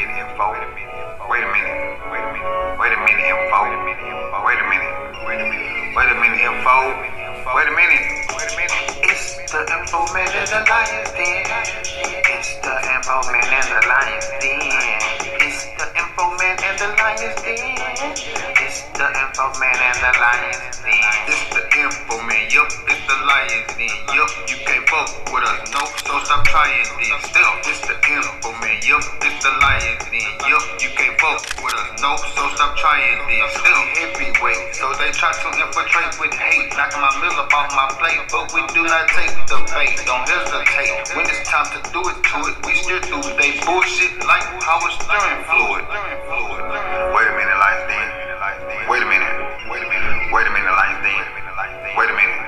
minute, info. Wait a minute, info. Wait a minute, info. Wait a minute. It's the info man and the Lions Den. It's the info man and the Lions Den. It's the info man and the Lions Den. It's the info man and the Lions Den. It's the info man, yup. It's the Lions Den, yup. You can't fuck with us, no. So stop trying this. Still, it's the info man, yup. It's the Lions Den, yup. You can't fuck with us, no. So stop trying this. Still heavyweight, so they try to infiltrate with hate, knocking my meal up off my plate, but we do not take the bait. Don't hesitate when it's time to do it to it. We still do they bullshit like power steering fluid. Wait a minute, Lions Den. Wait a minute. Wait a minute, Lions Den. Wait a minute.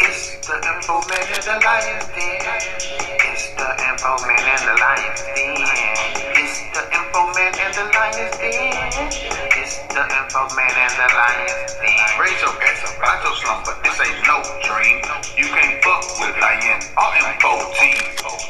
It's the info man and the Lions Den. It's the info man and the Lions Den. It's the info man and the Lions Den. It's the info man and the Lions Den. Raise your ass up out your slumber. This ain't no dream. You can't fuck with Lion or info team.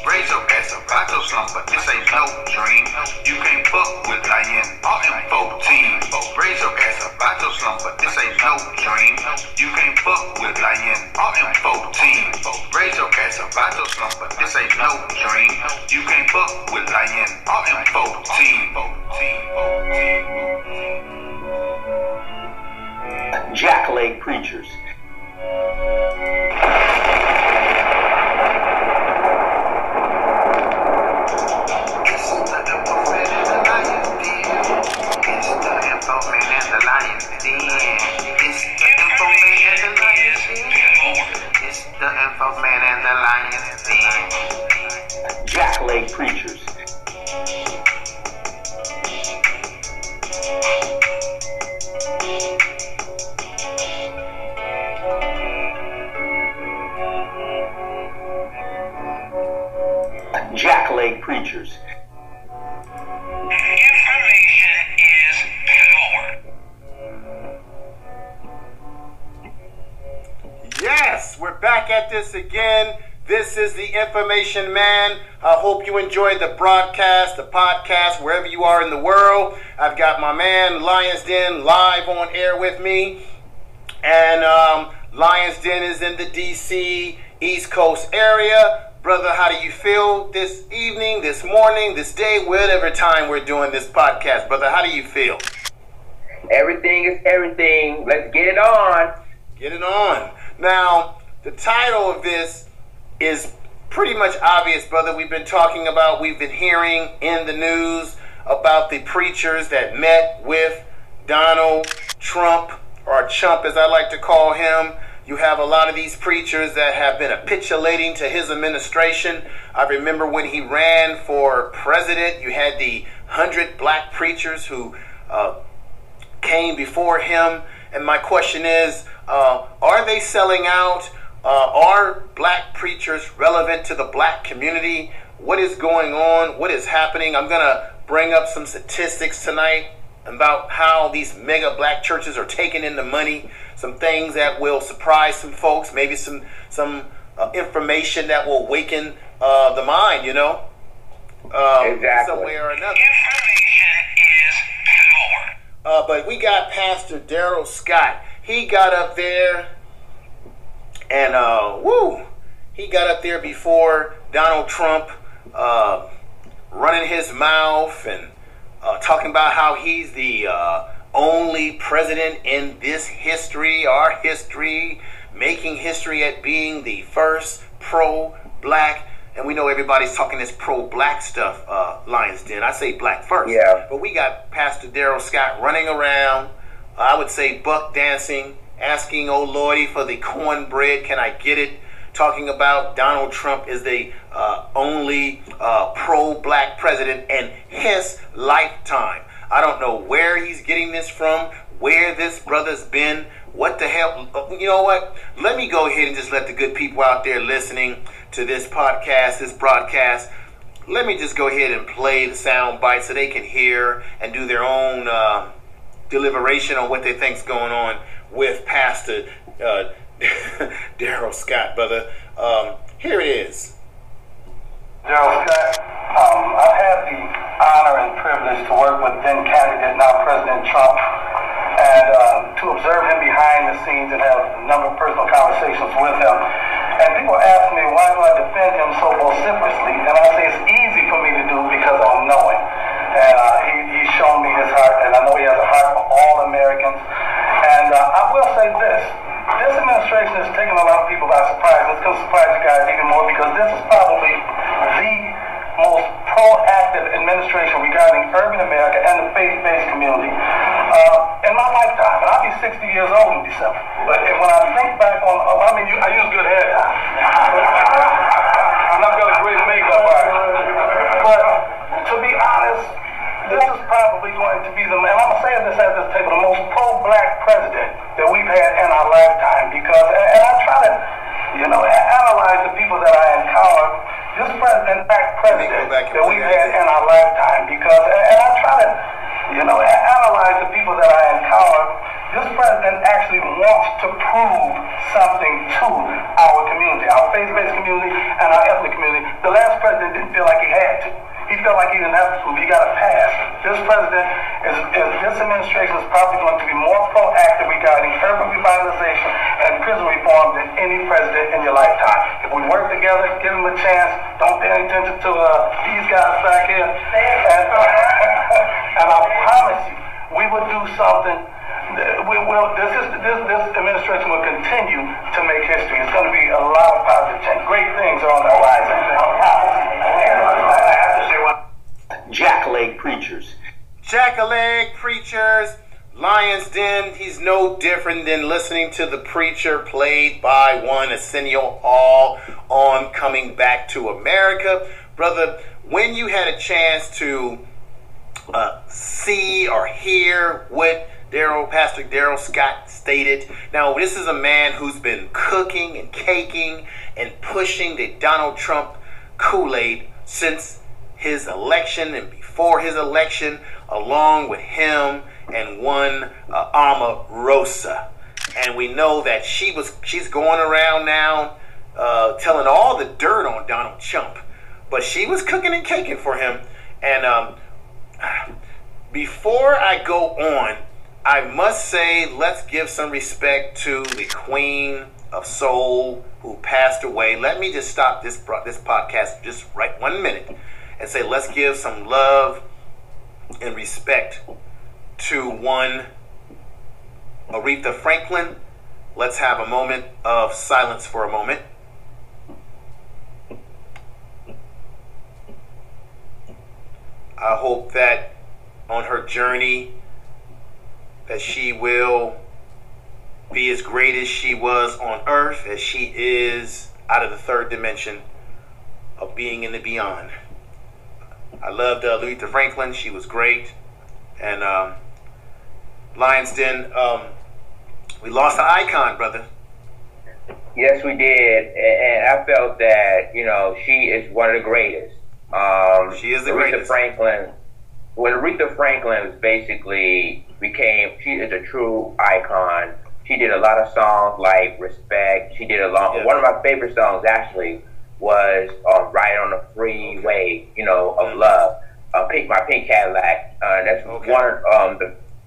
Raise your ass up out your slumber. This ain't no dream. You can't fuck with Lion or info team. Raise your ass up out your slumber. This ain't no dream. You can't fuck with Lion or info team. Raise your ass up out your slumber. This ain't no dream. You can't fuck with Lion or info team. Jackleg preachers. It's the info man and the Lions Den. It's the info man and the Lions Den. It's the info man and the Lions Den. It's the info man and the Lions Den. Jackleg preachers. Jackleg preachers. Information is power. Yes, we're back at this again. This is the Information Man. I hope you enjoyed the broadcast, the podcast, wherever you are in the world. I've got my man Lions Den live on air with me. And Lions Den is in the DC East Coast area. Brother, how do you feel this evening, this morning, this day, whatever time we're doing this podcast? Brother, how do you feel? Everything is everything. Let's get it on. Get it on. Now, the title of this is pretty much obvious, brother. We've been hearing in the news about the preachers that met with Donald Trump, or Chump as I like to call him. You have a lot of these preachers that have been capitulating to his administration. I remember when he ran for president, you had the 100 black preachers who came before him. And my question is, are they selling out? Are black preachers relevant to the black community? What is going on? What is happening? I'm going to bring up some statistics tonight about how these mega black churches are taking in the money. Some things that will surprise some folks, maybe some information that will awaken the mind, Exactly. some way or another. Information is power. But we got Pastor Daryl Scott. He got up there and he got up there before Donald Trump, running his mouth and talking about how he's the only president in this history, our history, making history at being the first pro-black. And we know everybody's talking this pro-black stuff, Lions Den. I say black first. Yeah. But we got Pastor Daryl Scott running around, I would say buck dancing, asking, oh Lordy, for the cornbread, can I get it? Talking about Donald Trump is the only pro-black president in his lifetime. I don't know where he's getting this from, where this brother's been, what the hell. You know what? Let me go ahead and just let the good people out there listening to this podcast, this broadcast, let me just go ahead and play the sound bites so they can hear and do their own deliberation on what they think's going on with Pastor Daryl Scott, brother. Here it is. Daryl Scott, I've had the honor then candidate, now President Trump, and to observe him behind the scenes and have a number of personal conversations with him. And people ask me, why do I defend him so vociferously? And I say it's easy for me to do because I know him. And he's shown me his heart, and I know he has a heart for all Americans. And I will say this. This administration has taken a lot of people by surprise. It's going to surprise you guys even more because this is probably the most proactive administration regarding urban America and the faith-based community in my lifetime. And I'll be 60 years old in December. But when I think back on, I mean, I use good hair now. I'm not got a great makeup artist. But to be honest, this is probably going to be and I'm going to say this at this table, the most pro-black president that we've had in our lifetime because, and I try to, analyze the people that I encounter, this president-backed president that we've had in our lifetime because, and I try to, analyze the people that I encounter, this president actually wants to prove something to our community, our faith-based community and our ethnic community. The last president didn't feel like he had to. He felt like he didn't have to prove. He got a pass. This president, this administration is probably going to be more proactive regarding urban revitalization and prison reform than any president in your lifetime. If we work together, give them a chance, don't pay any attention to these guys back here, and I promise you, we will do something. This administration will continue to make history. It's going to be a lot of positive change. Great things are on the horizon. Jack-leg preachers. Jack-a-leg preachers. Lion's Den. He's no different than listening to the preacher played by one Arsenio Hall on Coming Back to America. Brother, when you had a chance to see or hear what Pastor Darrell Scott stated. Now, this is a man who's been cooking and caking and pushing the Donald Trump Kool-Aid since his election and before his election, along with him and one Omarosa. And we know that she's going around now telling all the dirt on Donald Trump. But she was cooking and caking for him. And before I go on, I must say, let's give some respect to the Queen of Soul who passed away. Let me just stop this podcast just right 1 minute and say, let's give some love and respect to one Aretha Franklin. Let's have a moment of silence for a moment. I hope that on her journey that she will be as great as she was on earth as she is out of the third dimension of being in the beyond. I loved Aretha Franklin. She was great. And Lion's Den, we lost an icon, brother. Yes, we did. And I felt that, she is one of the greatest. She is the Aretha greatest. Franklin. Well, Aretha Franklin was she is a true icon. She did a lot of songs like Respect. She did one of my favorite songs actually was Ride on the Freeway, of Love. My Pink Cadillac. That's one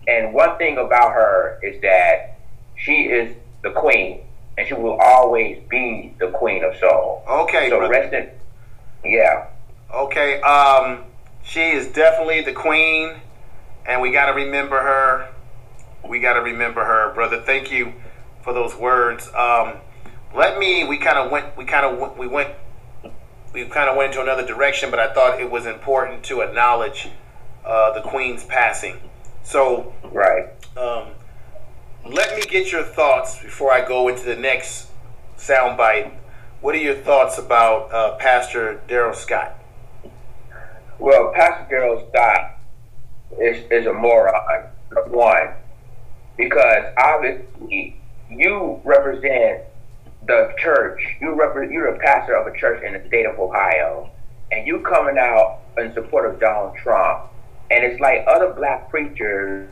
and one thing about her is that she is the queen and she will always be the queen of soul. Okay, so brother. Okay, she is definitely the queen, and we got to remember her. We got to remember her, brother. Thank you for those words. We kind of went into another direction, but I thought it was important to acknowledge the queen's passing. So, right. Let me get your thoughts before I go into the next soundbite. What are your thoughts about Pastor Darrell Scott? Well, Pastor Darrell Scott is a moron, one, because obviously you represent the church. You're a pastor of a church in the state of Ohio, and you coming out in support of Donald Trump. And it's like other black preachers.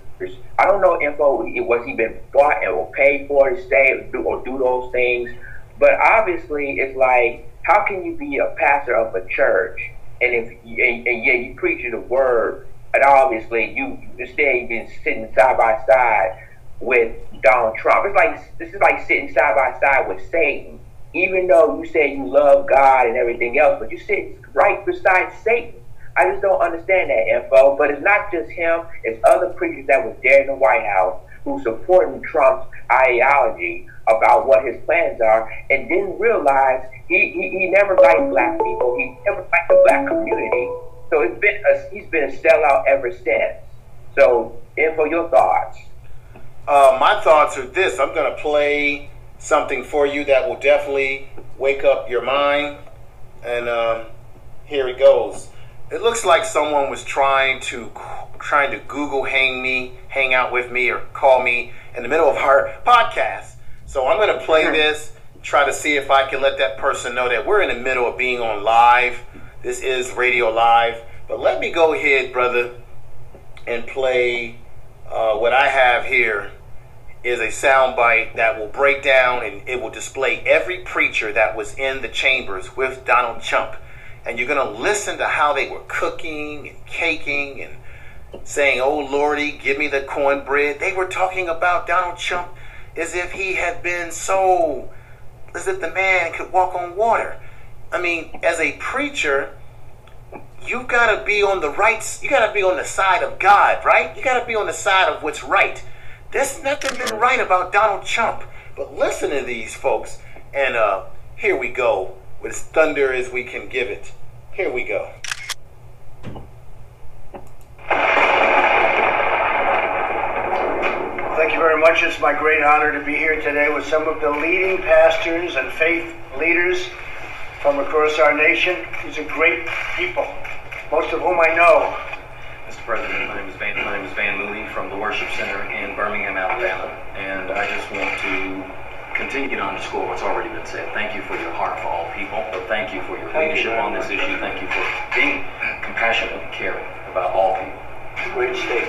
I don't know info. Was he been bought or paid for to say or do those things? But obviously, it's like, how can you be a pastor of a church and yet you preach the word and obviously you instead you've been sitting side by side with Donald Trump. This is like sitting side by side with Satan. Even though you say you love God and everything else, but you sit right beside Satan. I just don't understand that info. But it's not just him, it's other preachers that was there in the White House who supporting Trump's ideology about what his plans are and didn't realize he never liked black people. He never liked the black community. So he's been a sellout ever since. So, info, your thoughts? My thoughts are this. I'm going to play something for you that will definitely wake up your mind. And here it goes. It looks like someone was trying to Google hang out with me, or call me in the middle of our podcast. So I'm going to play this, try to see if I can let that person know that we're in the middle of being on live. This is Radio Live. But let me go ahead, brother, and play what I have here is a soundbite that will break down and it will display every preacher that was in the chambers with Donald Trump. And you're going to listen to how they were cooking and caking and saying, "Oh, Lordy, give me the cornbread." They were talking about Donald Trump as if he had been as if the man could walk on water. I mean, as a preacher, you've got to be on the side of God, right? You got to be on the side of what's right. There's nothing been right about Donald Trump. But listen to these folks. And here we go. With as thunder as we can give it. Here we go. Thank you very much. It's my great honor to be here today with some of the leading pastors and faith leaders from across our nation. These are great people, most of whom I know. Mr. President, my name is Van Mooney from the Worship Center in Birmingham, Alabama, and I just want to continue to underscore what's already been said. Thank you for your heart for all people. Thank you for your leadership on this issue. Thank you for being compassionate and caring about all people. Great state.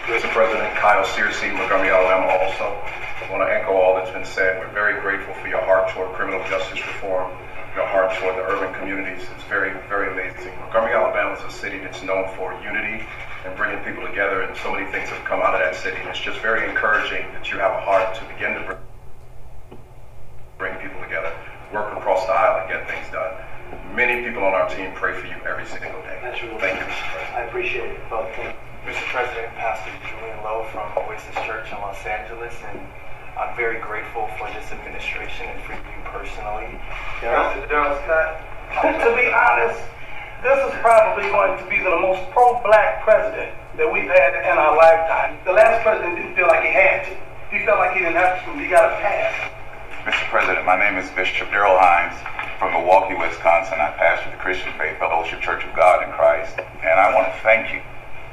Mr. President, Kyle Searcy, Montgomery, Alabama, also. I want to echo all that's been said. We're very grateful for your heart toward criminal justice reform, your heart toward the urban communities. It's very, very amazing. Montgomery, Alabama is a city that's known for unity and bringing people together, and so many things have come out of that city. And it's just very encouraging that you have a heart to begin to bring people together, work across the aisle, and get things done. Many people on our team pray for you every single day. Thank you, Mr. President. I appreciate it. Both. Mr. President, Pastor Julian Lowe from Oasis Church in Los Angeles, and I'm very grateful for this administration and for you personally. Mr. Darrell Scott. To be honest, this is probably going to be the most pro-black president that we've had in our lifetime. The last president didn't feel like he had to. He felt like he didn't have to. He got a pass. Mr. President, my name is Bishop Darrell Hines from Milwaukee, Wisconsin. I pastor the Christian Faith Fellowship Church of God in Christ, and I want to thank you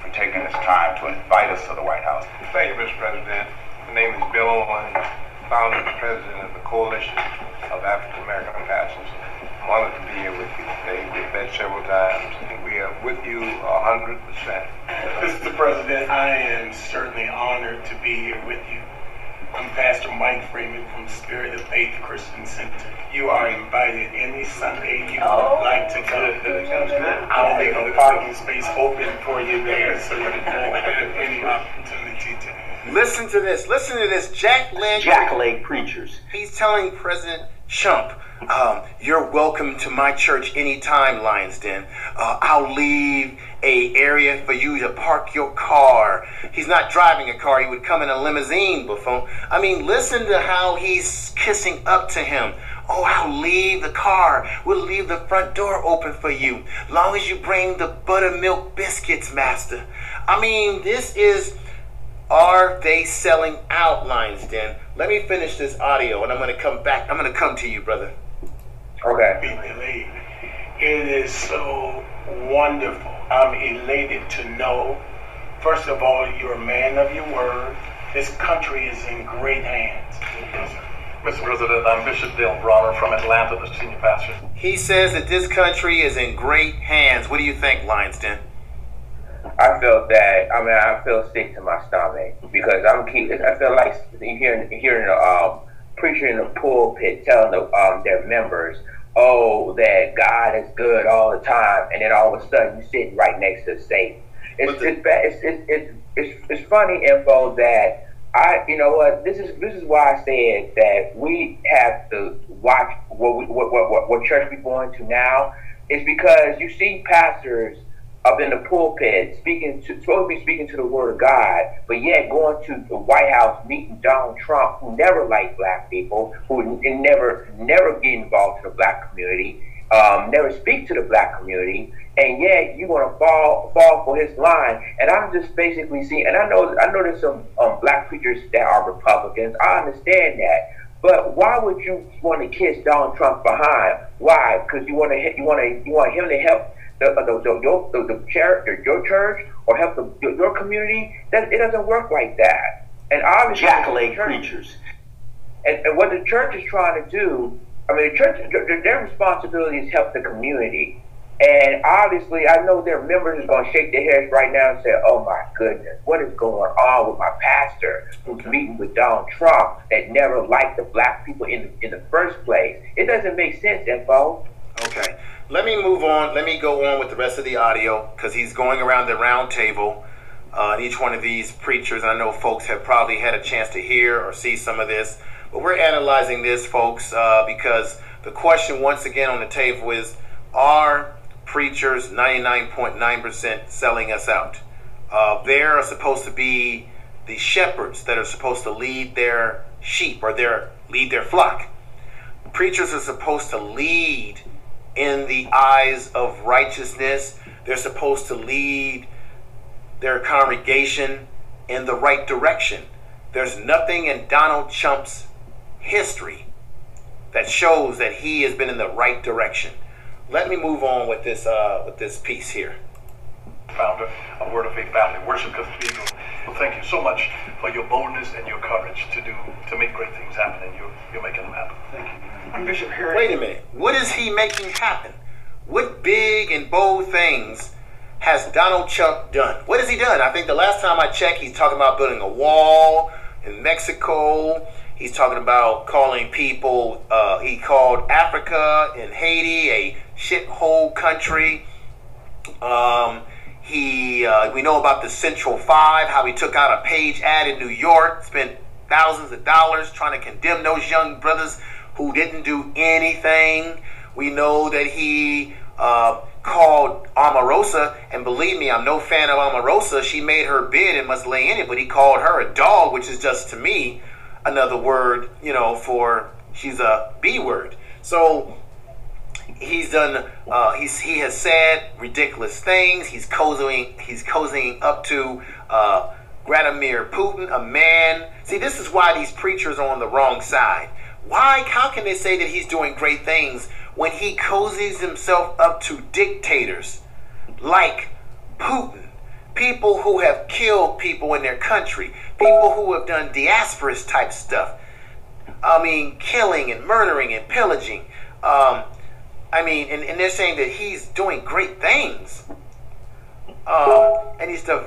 for taking this time to invite us to the White House. Thank you, Mr. President. My name is Bill Owen, founder and president of the Coalition of African American Pastors. I'm honored to be here with you today. We've met several times, and we are with you 100%. Mr. President, I am certainly honored to be here with you. I'm Pastor Mike Freeman from Spirit of Faith Christian Center. You are invited any Sunday you would like to come. I'll leave a parking space open for you there so you can have any opportunity to. Listen to this. Listen to this. Jackleg preachers. He's telling President Trump, you're welcome to my church anytime, Lions Den. I'll leave a area for you to park your car. He's not driving a car. He would come in a limousine, buffoon. I mean, listen to how he's kissing up to him. Oh, I'll leave the car. We'll leave the front door open for you. Long as you bring the buttermilk biscuits, master. I mean, this is... Are they selling out, Lions Den? Let me finish this audio, and I'm going to come back. I'm going to come to you, brother. Okay. It is so wonderful. I'm elated to know, first of all, you're a man of your word. This country is in great hands. Mr. President, I'm Bishop Dale Bronner from Atlanta, the senior pastor. He says that this country is in great hands. What do you think, Lions Den? I feel sick to my stomach because I feel like hearing a preacher in the pulpit telling their members, oh, that God is good all the time, and then all of a sudden you're sitting right next to Satan. It's funny, Info, that you know what, this is why I said that we have to watch what church we're going to now. Is because you see pastors up in the pulpit supposed to be speaking to the word of God, but yet going to the White House meeting Donald Trump, who never liked black people, who never get involved in the black community, never speak to the black community, and yet you want to fall for his line. And I'm just basically seeing, and I know there's some black preachers that are Republicans. I understand that. But why would you want to kiss Donald Trump behind? Why? Because you want him to help your church or help your community? It doesn't work like that. And obviously, Jackleg preachers. And what the church is trying to do, I mean, the church, their responsibility is help the community. And obviously, I know their members are going to shake their heads right now and say, oh my goodness, what is going on with my pastor who's meeting with Donald Trump that never liked the black people in the first place? It doesn't make sense, Info. Okay, let me move on. Let me go on with the rest of the audio, because he's going around the round table. Each one of these preachers, I know folks have probably had a chance to hear or see some of this, but we're analyzing this, folks, because the question once again on the table is, are preachers 99.9% selling us out? They are supposed to be the shepherds that are supposed to lead their sheep or lead their flock. Preachers are supposed to lead in the eyes of righteousness. They're supposed to lead their congregation in the right direction. There's nothing in Donald Trump's history that shows that he has been in the right direction. Let me move on with this piece here. Founder of Word of Faith Family Worship Cathedral. Well, thank you so much for your boldness and your courage to make great things happen, and you're making them happen. Thank you. I'm Bishop Harry. Wait a minute. What is he making happen? What big and bold things has Donald Trump done? What has he done? I think the last time I checked, he's talking about building a wall in Mexico. He's talking about calling people, he called Africa and Haiti a shithole country. We know about the Central Five, how he took out a page ad in New York, spent thousands of dollars trying to condemn those young brothers who didn't do anything. We know that he called Omarosa, and believe me, I'm no fan of Omarosa. She made her bed and must lay in it, but he called her a dog, which is just, to me, another word, for she's a B word. So he's done. He has said ridiculous things. He's cozying up to Vladimir Putin, a man. See, this is why these preachers are on the wrong side. Why? How can they say that he's doing great things when he cozies himself up to dictators like Putin? People who have killed people in their country, people who have done diasporous type stuff. I mean, killing and murdering and pillaging. And they're saying that he's doing great things. And he's and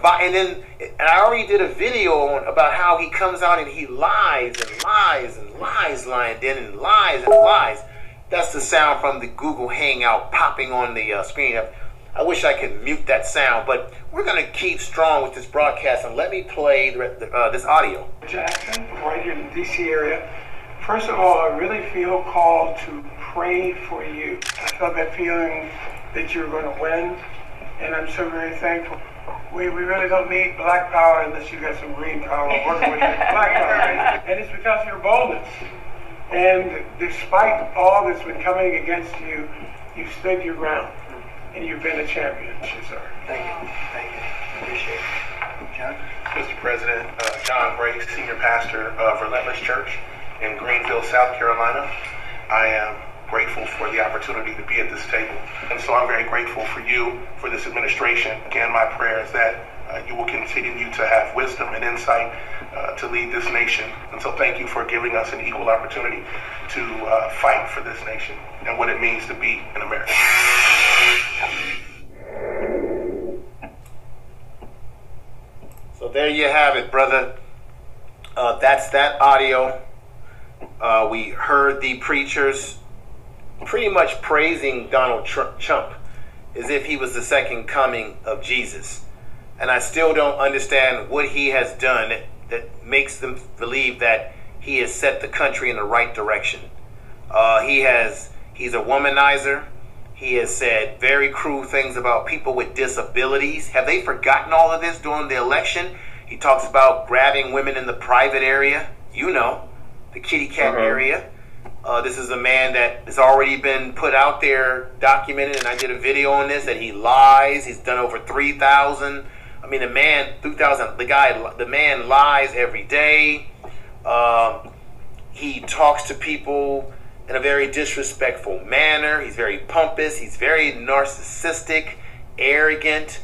I already did a video about how he comes out and he lies and lies and lies, lying then and lies and lies. That's the sound from the Google Hangout popping on the screen. I wish I could mute that sound, but we're going to keep strong with this broadcast, and let me play this audio. Jackson, right here in the D.C. area. First of all, I really feel called to pray for you. I felt that feeling that you're going to win, and I'm so very thankful. We really don't need black power unless you got some green power working with black power. And it's because of your boldness. And despite all that's been coming against you, you've stood your ground. And you've been a champion, sir. Thank you. Thank you. Appreciate it. John? Mr. President, John Bray, Senior Pastor of Relentless Church in Greenville, South Carolina. I am grateful for the opportunity to be at this table. And so I'm very grateful for you, for this administration. Again, my prayer is that you will continue to have wisdom and insight to lead this nation. And so thank you for giving us an equal opportunity to fight for this nation and what it means to be an American. So there you have it, brother. That's that audio. We heard the preachers pretty much praising Donald Trump as if he was the second coming of Jesus. and I still don't understand what he has done that makes them believe that he has set the country in the right direction. He's a womanizer. He has said very cruel things about people with disabilities. Have they forgotten all of this during the election? He talks about grabbing women in the private area, you know, the kitty cat area. This is a man that has already been put out there, documented, and I did a video on this, that he lies. He's done over 3,000. I mean, the man, 2,000, the man lies every day. He talks to people in a very disrespectful manner. He's very pompous. He's very narcissistic, arrogant.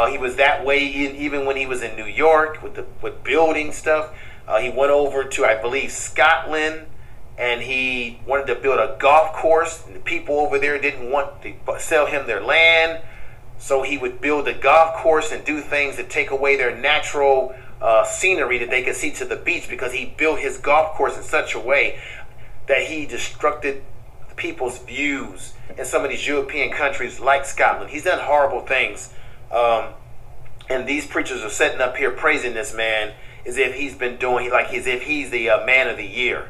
He was that way even when he was in New York with building stuff. He went over to, I believe, Scotland, and he wanted to build a golf course. And the people over there didn't want to sell him their land, so he would build a golf course and do things that take away their natural scenery that they could see to the beach, because he built his golf course in such a way that he destructed people's views in some of these European countries like Scotland. He's done horrible things. And these preachers are sitting up here praising this man as if he's been doing, like as if he's the man of the year.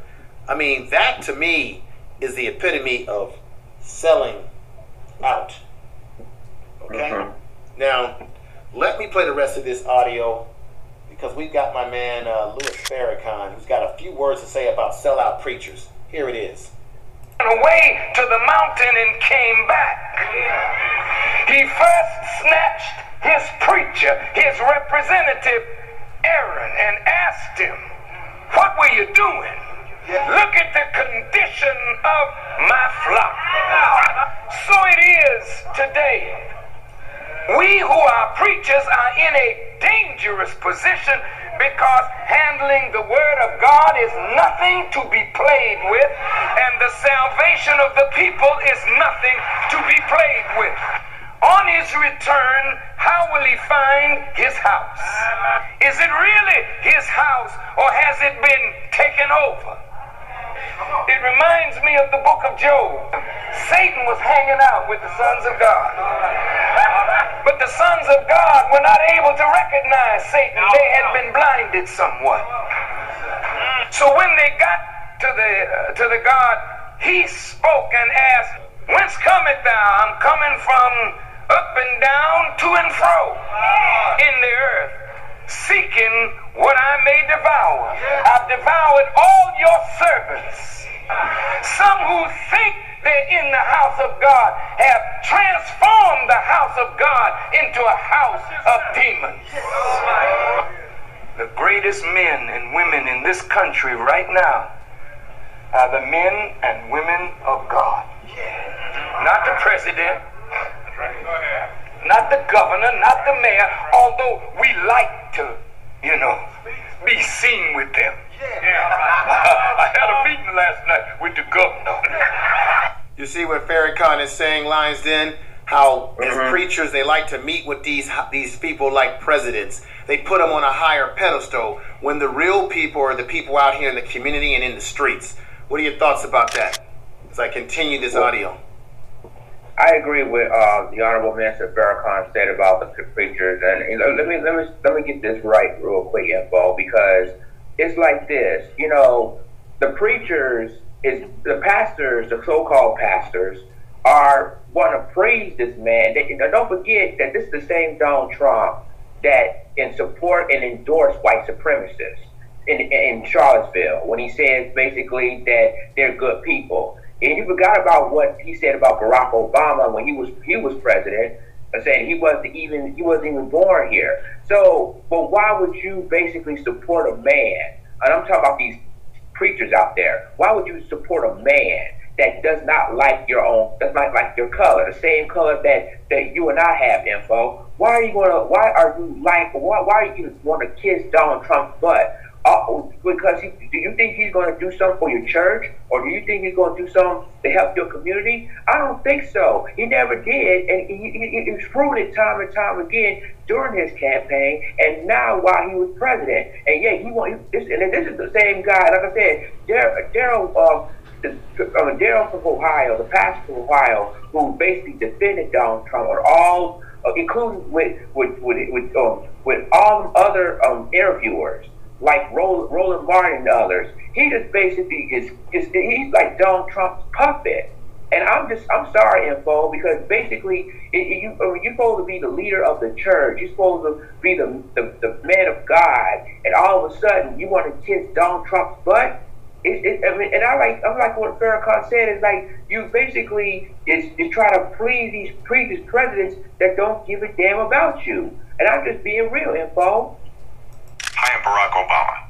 I mean, that to me is the epitome of selling out. Okay? Now, let me play the rest of this audio, because we've got my man Louis Farrakhan, who's got a few words to say about sellout preachers. Here it is. Away to the mountain and came back. He first snatched his preacher, his representative, Aaron, and asked him, "What were you doing? Look at the condition of my flock." So it is today. We who are preachers are in a dangerous position, because handling the word of God is nothing to be played with, and the salvation of the people is nothing to be played with. On his return, how will he find his house? Is it really his house, or has it been taken over? It reminds me of the book of Job. Satan was hanging out with the sons of God. But the sons of God were not able to recognize Satan. They had been blinded somewhat. So when they got to the God, he spoke and asked, "Whence cometh thou?" "I'm coming from up and down, to and fro in the earth, seeking what I may devour. I've devoured all your servants." Some who think they're in the house of God have transformed the house of God into a house of demons. The greatest men and women in this country right now are the men and women of God. Not the president, not the governor, not the mayor, although we like to, be seen with them. I had a meeting last night with the governor. You see what Farrakhan is saying, Lions Den? How as preachers, they like to meet with these people like presidents. They put them on a higher pedestal, when the real people are the people out here in the community and in the streets. What are your thoughts about that as I continue this audio? I agree with the Honorable Minister Farrakhan said about the preachers, and let me get this right real quick, info, because it's like this. The preachers, the pastors, the so-called pastors, want to praise this man. Don't forget that this is the same Donald Trump that support and endorse white supremacists in Charlottesville, when he says basically that they're good people. And you forgot about what he said about Barack Obama when he was president, saying he wasn't even born here. So, but why would you basically support a man? And I'm talking about these preachers out there. Why would you support a man that does not like your own, does not like your color, the same color that you and I have, info? Why are you want to kiss Donald Trump's butt? Because do you think he's going to do something for your church, or do you think he's going to do something to help your community? I don't think so. He never did, and he's proven it time and time again during his campaign, and now while he was president. And yeah, and this is the same guy. Like I said, Daryl from Ohio, the pastor from Ohio, who basically defended Donald Trump on all including with all other interviewers like Roland Martin and others. He just basically he's like Donald Trump's puppet. And I'm sorry, Info, because basically you're supposed to be the leader of the church. You're supposed to be the man of God, and all of a sudden you want to kiss Donald Trump's butt. I'm like what Farrakhan said, is like you basically is try to please these previous presidents that don't give a damn about you. And I'm just being real, Info. Hi, I'm Barack Obama.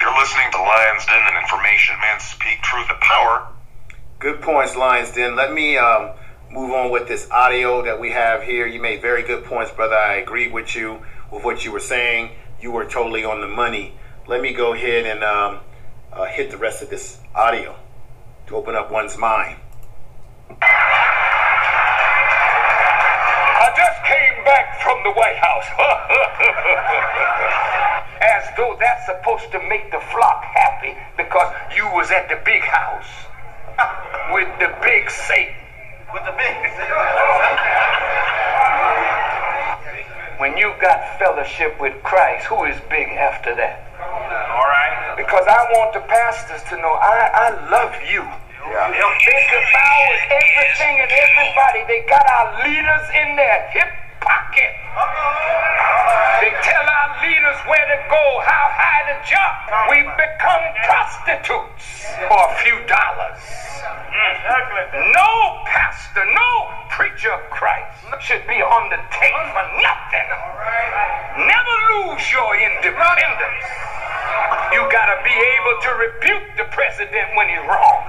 You're listening to Lions Den, and information men speak truth to power. Good points, Lions Den. Let me move on with this audio that we have here. You made very good points, brother. I agree with you with what you were saying. You were totally on the money. Let me go ahead and hit the rest of this audio to open up one's mind. I just came back from the White House. As though that's supposed to make the flock happy because you was at the big house. With the big Satan. With the big Satan. When you got fellowship with Christ, who is big after that? All right. Because I want the pastors to know I love you. Yeah. They devour everything and everybody. They got our leaders in their hip pocket. They tell our leaders where to go, how high to jump. We've become prostitutes for a few dollars. No pastor, no preacher of Christ should be on the take for nothing. Never lose your independence. You gotta be able to rebuke the president when he's wrong.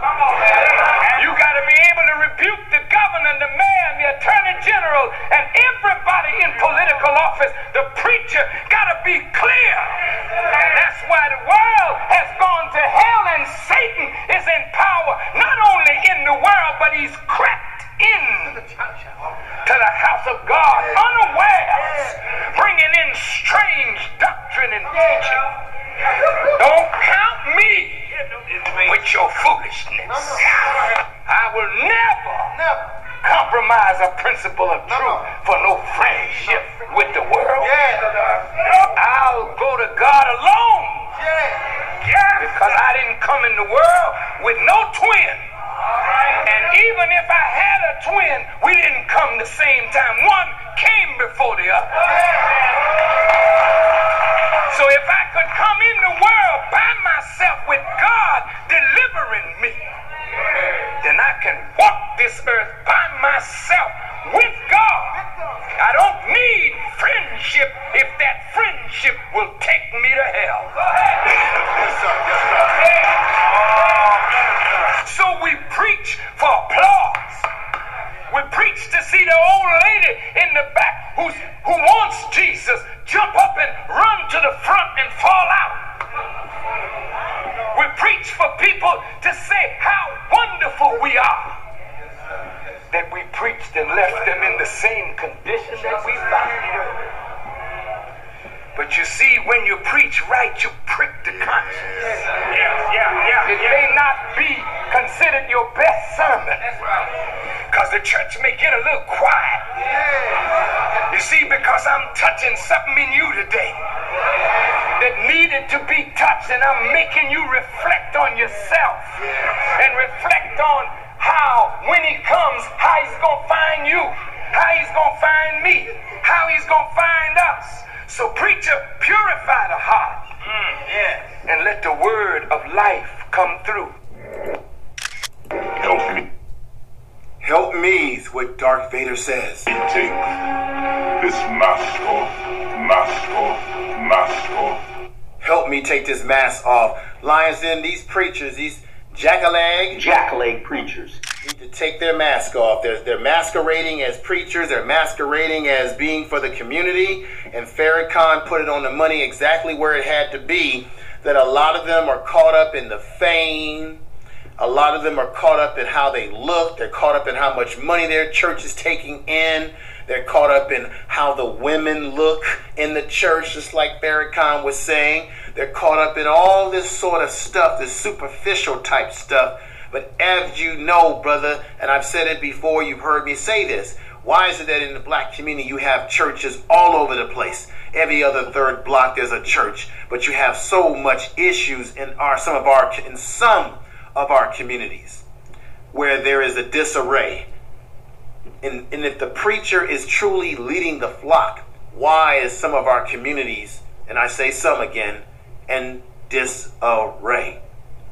You gotta be able to rebuke the governor, the mayor, the attorney general, and everybody in political office. The preacher gotta be clear. That's why the world has gone to hell and Satan is in power, not only in the world, but he's crept in to the house of God unawares, bringing in strange doctrine and teaching. Don't count me with your foolishness. I will never compromise a principle of truth for no friendship with the world. I'll go to God alone. Because I didn't come in the world with no twin. And even if I had a twin, we didn't come the same time. One came before the other. So if I could come in the world by myself with God delivering me, then I can walk this earth by myself with God. I don't need friendship if that friendship will take me to hell. So we preach for applause. We preach to see the old lady in the back who wants Jesus jump up and run to the front and fall out. We preach for people to say how wonderful we are. That we preached and left them in the same condition that we found them. But you see, when you preach right, you prick the conscience. It may not be considered your best sermon, because the church may get a little quiet. You see, because I'm touching something in you today that needed to be touched, and I'm making you reflect on yourself and reflect on how, when he comes, how he's going to find you, how he's going to find me, how he's going to find us. So preacher, purify the heart and let the word of life come through. Help me. Help me is what Darth Vader says. Take this mask off. Help me take this mask off. Lions Den, these preachers, these jackleg preachers need to take their mask off. They're masquerading as preachers. They're masquerading as being for the community. And Farrakhan put it on the money exactly where it had to be, that a lot of them are caught up in the fame. A lot of them are caught up in how they look. They're caught up in how much money their church is taking in. They're caught up in how the women look in the church, just like Farrakhan was saying. They're caught up in all this sort of stuff, this superficial type stuff. But as you know, brother, and I've said it before, you've heard me say this, Why is it that in the black community you have churches all over the place? Every other third block there's a church, but you have so much issues in some of our communities where there is a disarray. And if the preacher is truly leading the flock, why is some of our communities, and I say some again, in disarray?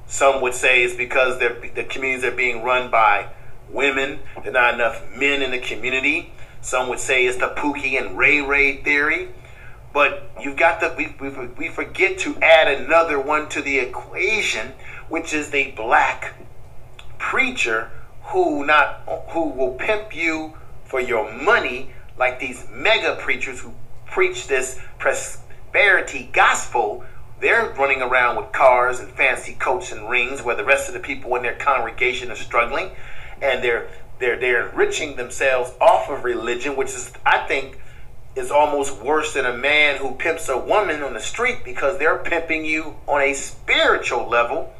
Some would say it's because the communities are being run by women. There are not enough men in the community. Some would say it's the Pookie and Ray Ray theory. But you've got we forget to add another one to the equation, which is the black preacher who will pimp you for your money, like these mega preachers who preach this prosperity gospel. They're running around with cars and fancy coats and rings, where the rest of the people in their congregation are struggling, and they're enriching themselves off of religion, which is, I think, is almost worse than a man who pimps a woman on the street, because they're pimping you on a spiritual level.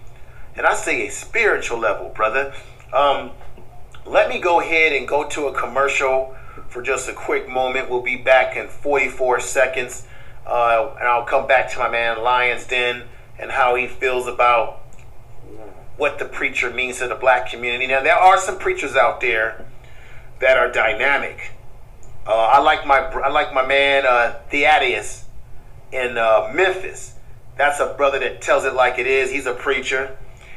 And I say a spiritual level, brother. Let me go ahead and go to a commercial for just a quick moment. We'll be back in 44 seconds. And I'll come back to my man Lion's Den and how he feels about what the preacher means to the black community. Now, there are some preachers out there that are dynamic. I like my man Thaddeus in Memphis. That's a brother that tells it like it is. He's a preacher.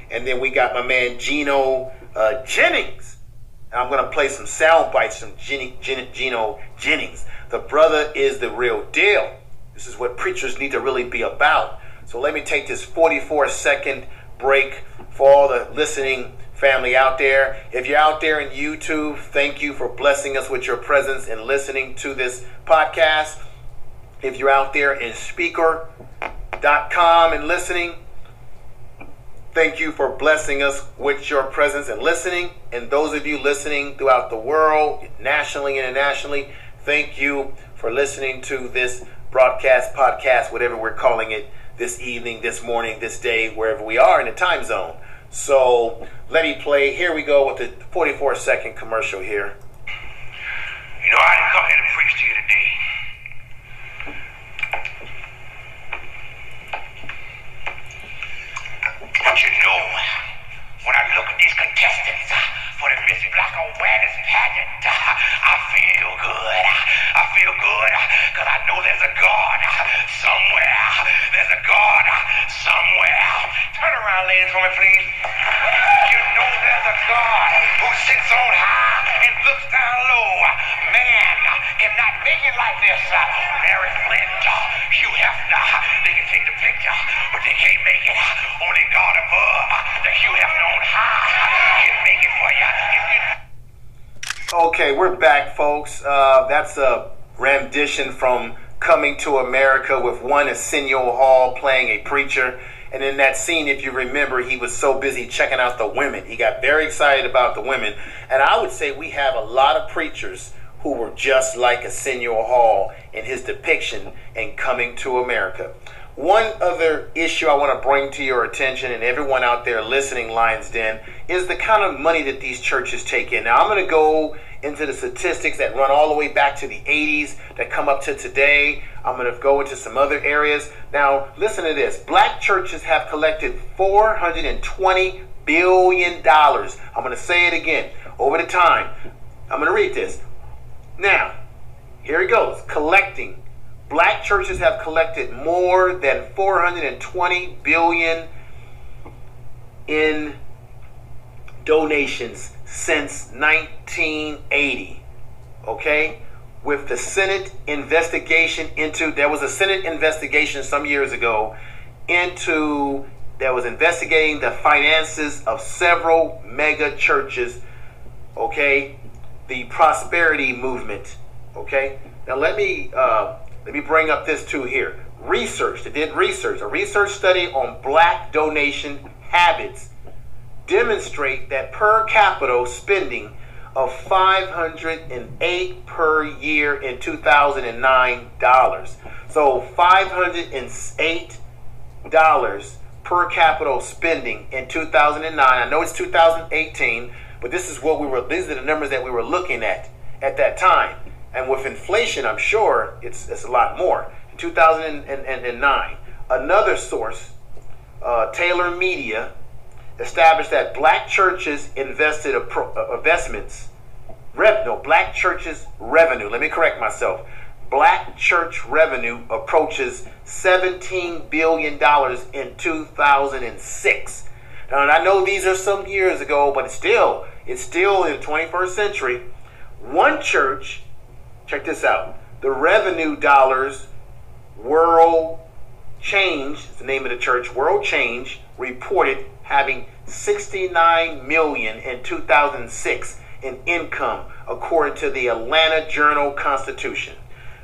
And then we got my man Gino Jennings. And I'm going to play some sound bites from Gino Jennings. The brother is the real deal. This is what preachers need to really be about. So let me take this 44-second break for all the listening family out there. If you're out there in YouTube, thank you for blessing us with your presence and listening to this podcast. If you're out there in speaker.com and listening, thank you for blessing us with your presence and listening. And those of you listening throughout the world, nationally, internationally, thank you for listening to this broadcast, podcast, whatever we're calling it, this evening, this morning, this day, wherever we are in the time zone. So let me play. Here we go with the 44-second commercial here. You know, I didn't come here to preach to you today. But you know, when I look at these contestants for the Miss Black Awareness pageant, I feel good. I feel good because I know there's a God somewhere. There's a God somewhere. Turn around, ladies, for me, please. You know there's a God who sits on high and looks down low. Man cannot make it like this. Mary Flint, Hugh Hefner, they can take the picture, but they can't make it. Only God above, the Hugh Hefner on high, can make it for you. Okay, we're back, folks. That's a rendition from Coming to America with one Arsenio Hall playing a preacher. And in that scene, if you remember, he was so busy checking out the women. He got very excited about the women. And I would say we have a lot of preachers who were just like Arsenio Hall in his depiction in Coming to America. One other issue I want to bring to your attention, and everyone out there listening, Lion's Den, is the kind of money that these churches take in. Now, I'm going to go into the statistics that run all the way back to the 80s that come up to today. I'm going to go into some other areas. Now, listen to this. Black churches have collected $420 billion. I'm going to say it again over the time. I'm going to read this. Now, here it goes. Collecting. Black churches have collected more than $420 billion in donations since 1980. Okay? With the Senate investigation there was a Senate investigation some years ago that was investigating the finances of several mega churches. Okay? The prosperity movement. Okay? Now let me bring up this too here. Research. They did research. A research study on black donation habits demonstrate that per capita spending of $508 per year in 2009 dollars. So $508 per capita spending in 2009. I know it's 2018, but these are the numbers that we were looking at. at that time. And with inflation, I'm sure it's a lot more. In 2009, another source, Taylor Media, established that black churches invested black churches revenue. Let me correct myself. Black church revenue approaches $17 billion in 2006. Now, and I know these are some years ago, but it's still in the 21st century. One church, check this out, the revenue dollars, World Change, is the name of the church, World Change, reported having $69 million in 2006 in income, according to the Atlanta Journal-Constitution.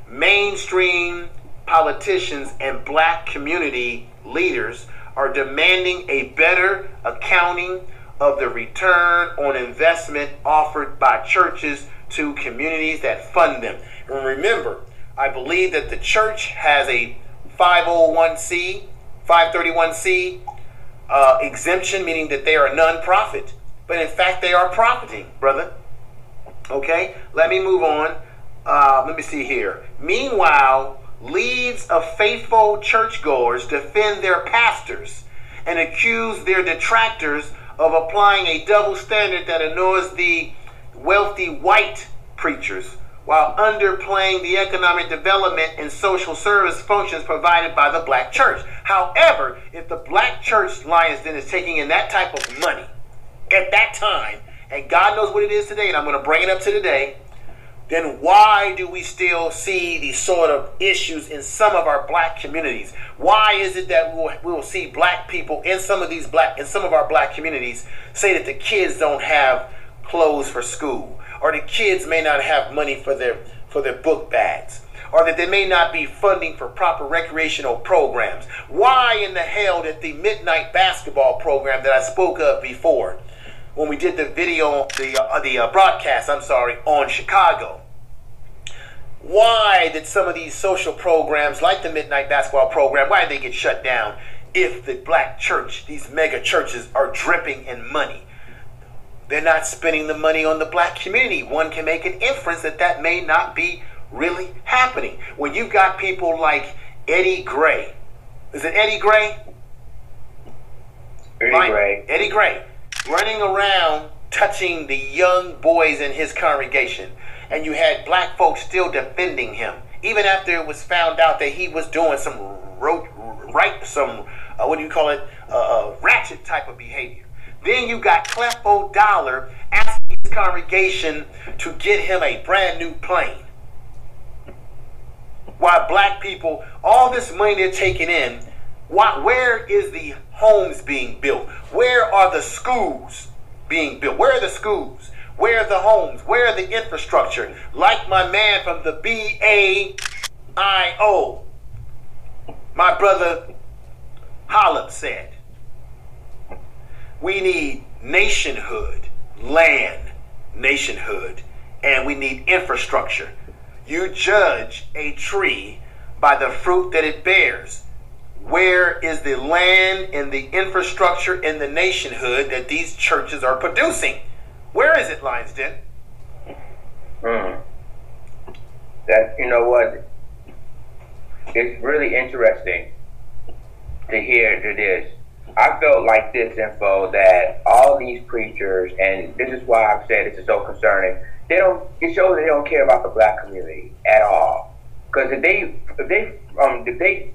Mainstream politicians and black community leaders are demanding a better accounting of the return on investment offered by churches to communities that fund them. And remember, I believe that the church has a 531c exemption, meaning that they are a non-profit. But in fact, they are profiting, brother. Okay, let me move on. Let me see here. Meanwhile, leads of faithful churchgoers defend their pastors and accuse their detractors of applying a double standard that annoys the wealthy white preachers while underplaying the economic development and social service functions provided by the black church. However, if the black church, Lions Den, is taking in that type of money at that time, and God knows what it is today, and I'm going to bring it up to today, then why do we still see these sort of issues in some of our black communities? Why is it that we will see black people in some of our black communities say that the kids don't have clothes for school, or the kids may not have money for their book bags, or that they may not be funding for proper recreational programs? Why in the hell did the midnight basketball program that I spoke of before, when we did the video, the broadcast, on Chicago, why did some of these social programs like the midnight basketball program, why did they get shut down if the black church, these mega churches, are dripping in money? They're not spending the money on the black community. One can make an inference that that may not be really happening. When you've got people like Eddie Gray. Is it Eddie Gray? Eddie Gray. Running around touching the young boys in his congregation. And you had black folks still defending him. Even after it was found out that he was doing some ratchet type of behavior. Then you got Clefo Dollar asking his congregation to get him a brand new plane. Why black people, all this money they're taking in, where is the homes being built? Where are the schools being built? Where are the schools? Where are the homes? Where are the infrastructure? Like my man from the BAIO, my brother Hollop said, we need nationhood, land, nationhood, and we need infrastructure. You judge a tree by the fruit that it bears. Where is the land and the infrastructure and the nationhood that these churches are producing? Where is it, Lions Den? That, you know what? It's really interesting to hear this. I felt like this info that all these preachers, and this is why I've said this is so concerning, it shows that they don't care about the black community at all. Because if they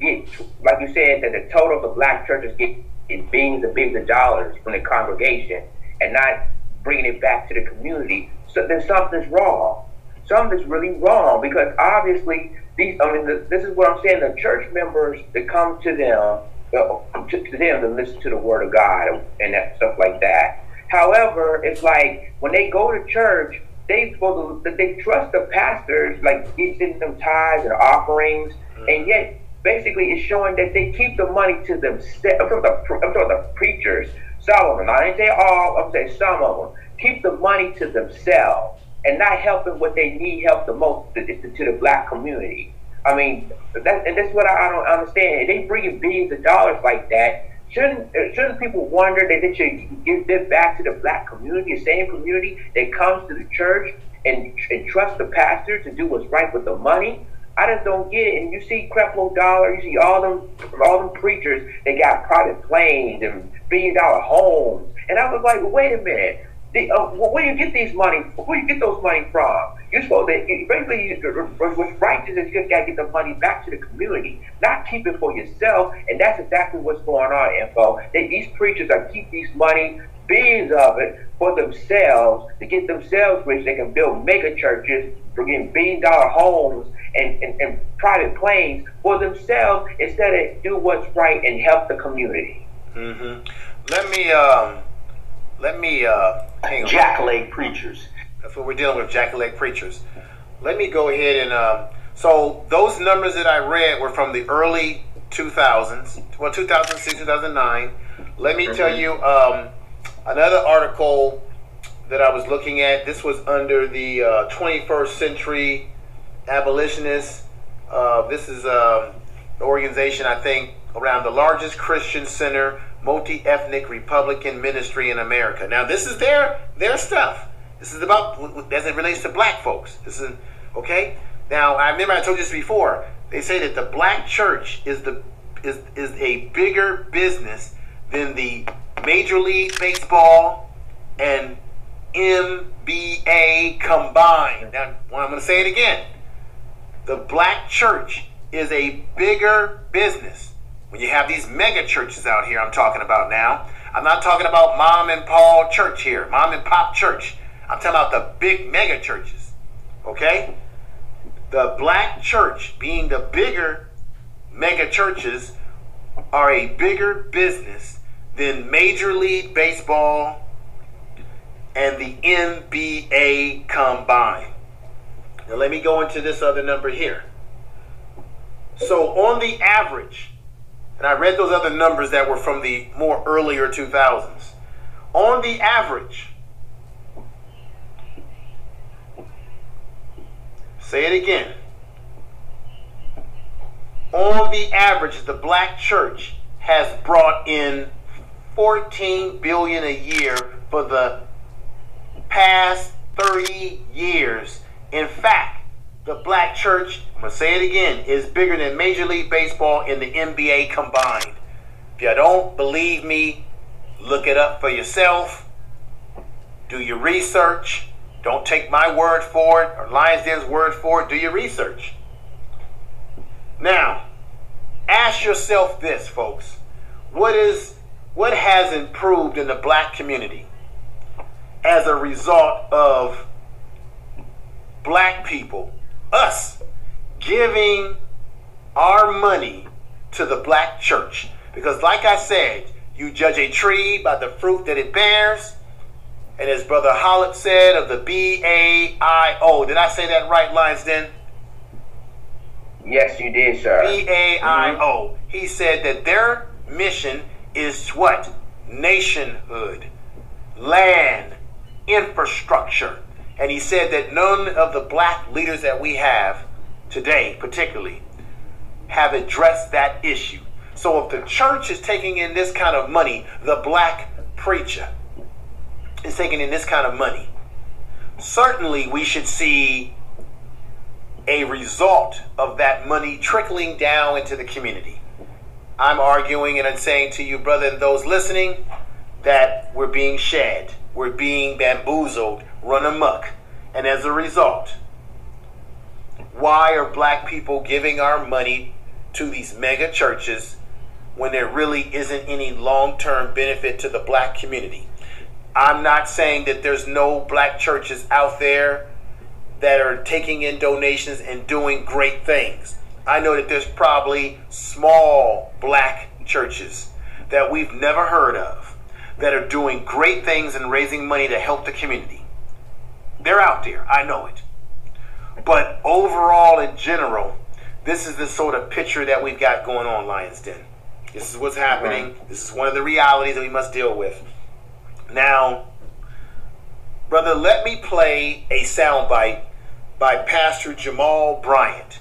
get, like you said, that the total of the black churches get billions and billions of dollars from the congregation and not bringing it back to the community, so then something's wrong. Something's really wrong, because obviously this is what I'm saying. The church members that come to them to listen to the word of God and that stuff like that. However, it's like when they go to church, they trust the pastors, like giving them tithes and offerings, and yet basically it's showing that they keep the money to themselves. I'm talking about the preachers, some of them. I didn't say all. I'm saying some of them keep the money to themselves and not helping what they need help the most to the black community. I mean, that's what I don't understand. If they bring in billions of dollars like that, shouldn't people wonder that they should give this back to the black community, the same community that comes to the church and trust the pastor to do what's right with the money. I just don't get it. And you see Creflo Dollar, you see all them preachers, they got private planes and billion-dollar homes. And I was like, well, wait a minute. Where do you get these money? Where do you get those money from? You're supposed to, basically, what's righteous is you just got to get the money back to the community, not keep it for yourself. And that's exactly what's going on, Info. These preachers are keep these money, billions of it, for themselves, to get themselves rich. They can build mega churches, bring billion-dollar homes and private planes for themselves instead of do what's right and help the community. Mm-hmm. Let me hang on. Jackleg preachers. That's what we're dealing with, jackleg preachers. Let me go ahead and so those numbers that I read were from the early 2000s, well, 2006, 2009. Let me tell you another article that I was looking at. This was under the 21st Century Abolitionists. This is an organization, I think, around the largest Christian center, multi-ethnic Republican ministry in America. Now, this is their stuff. This is about, as it relates to black folks. This is, okay? Now, I remember I told you this before. They say that the black church is a bigger business than the Major League Baseball and NBA combined. Now, I'm going to say it again. The black church is a bigger business. When you have these mega churches out here I'm talking about now, I'm not talking about mom and Paul church here, mom and pop church. I'm talking about the big mega churches, okay? The black church, being the bigger mega churches, are a bigger business than Major League Baseball and the NBA combined. Now let me go into this other number here. So on the average, and I read those other numbers that were from the more earlier 2000s. On the average, say it again. On the average, the black church has brought in $14 billion a year for the past 30 years. In fact, the black church, I'm going to say it again, is bigger than Major League Baseball and the NBA combined. If you don't believe me, look it up for yourself. Do your research. Don't take my word for it or Lions Den's word for it. Do your research. Now, ask yourself this, folks. What has improved in the black community as a result of black people, us, giving our money to the black church? Because like I said, you judge a tree by the fruit that it bears. And as Brother Hollip said of the B-A-I-O, did I say that right, Lions Den? Yes, you did, sir. B-A-I-O. He said that their mission is what? Nationhood, land, infrastructure. And he said that none of the black leaders that we have today, particularly, have addressed that issue. So if the church is taking in this kind of money, the black preacher is taking in this kind of money, certainly we should see a result of that money trickling down into the community. I'm arguing and I'm saying to you, brother, and those listening, that we're being shed, we're being bamboozled, run amok. And as a result, why are black people giving our money to these mega churches when there really isn't any long-term benefit to the black community? I'm not saying that there's no black churches out there that are taking in donations and doing great things. I know that there's probably small black churches that we've never heard of that are doing great things and raising money to help the community. They're out there, I know it. But overall, in general, this is the sort of picture that we've got going on, Lions Den. This is what's happening. This is one of the realities that we must deal with. Now, brother, let me play a soundbite by Pastor Jamal Bryant.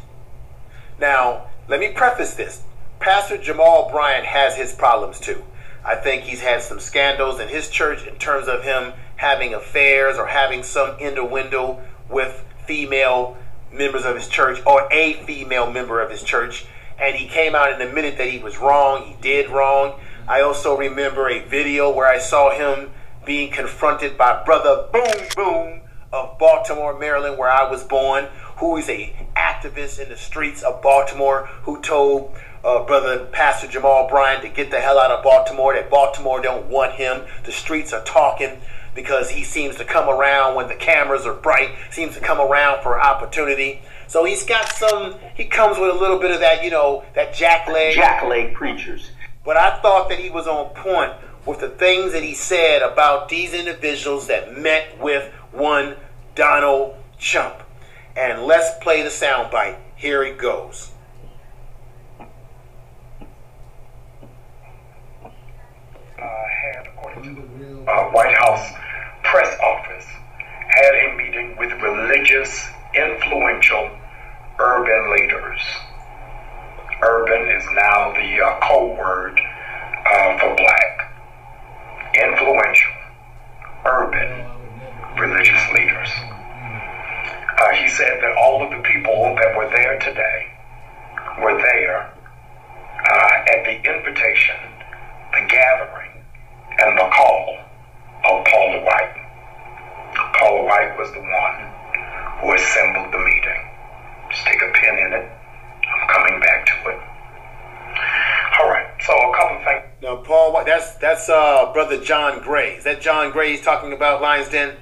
Now, let me preface this. Pastor Jamal Bryant has his problems too. I think he's had some scandals in his church in terms of him having affairs or having some innuendo with female members of his church, or a female member of his church, and he came out and admitted that he was wrong. He did wrong. I also remember a video where I saw him being confronted by Brother Boom Boom of Baltimore, Maryland, where I was born, who is a activist in the streets of Baltimore, who told Brother Pastor Jamal Bryant to get the hell out of Baltimore, that Baltimore don't want him. The streets are talking, because he seems to come around when the cameras are bright, seems to come around for opportunity. So he's got he comes with a little bit of that, you know, that jackleg preachers. But I thought that he was on point with the things that he said about these individuals that met with one Donald Trump. And let's play the soundbite. Here it goes. White House press office had a meeting with religious, influential urban leaders. Urban is now the code word for black. Influential, urban, religious leaders. He said that all of the people that were there today were there at the invitation, the gathering, and the call of Paula White. Paula White was the one who assembled the meeting. Just take a pin in it. I'm coming back to it. All right, so a couple things. Now, Paul White, that's Brother John Gray. Is that John Gray he's talking about, Lions Den?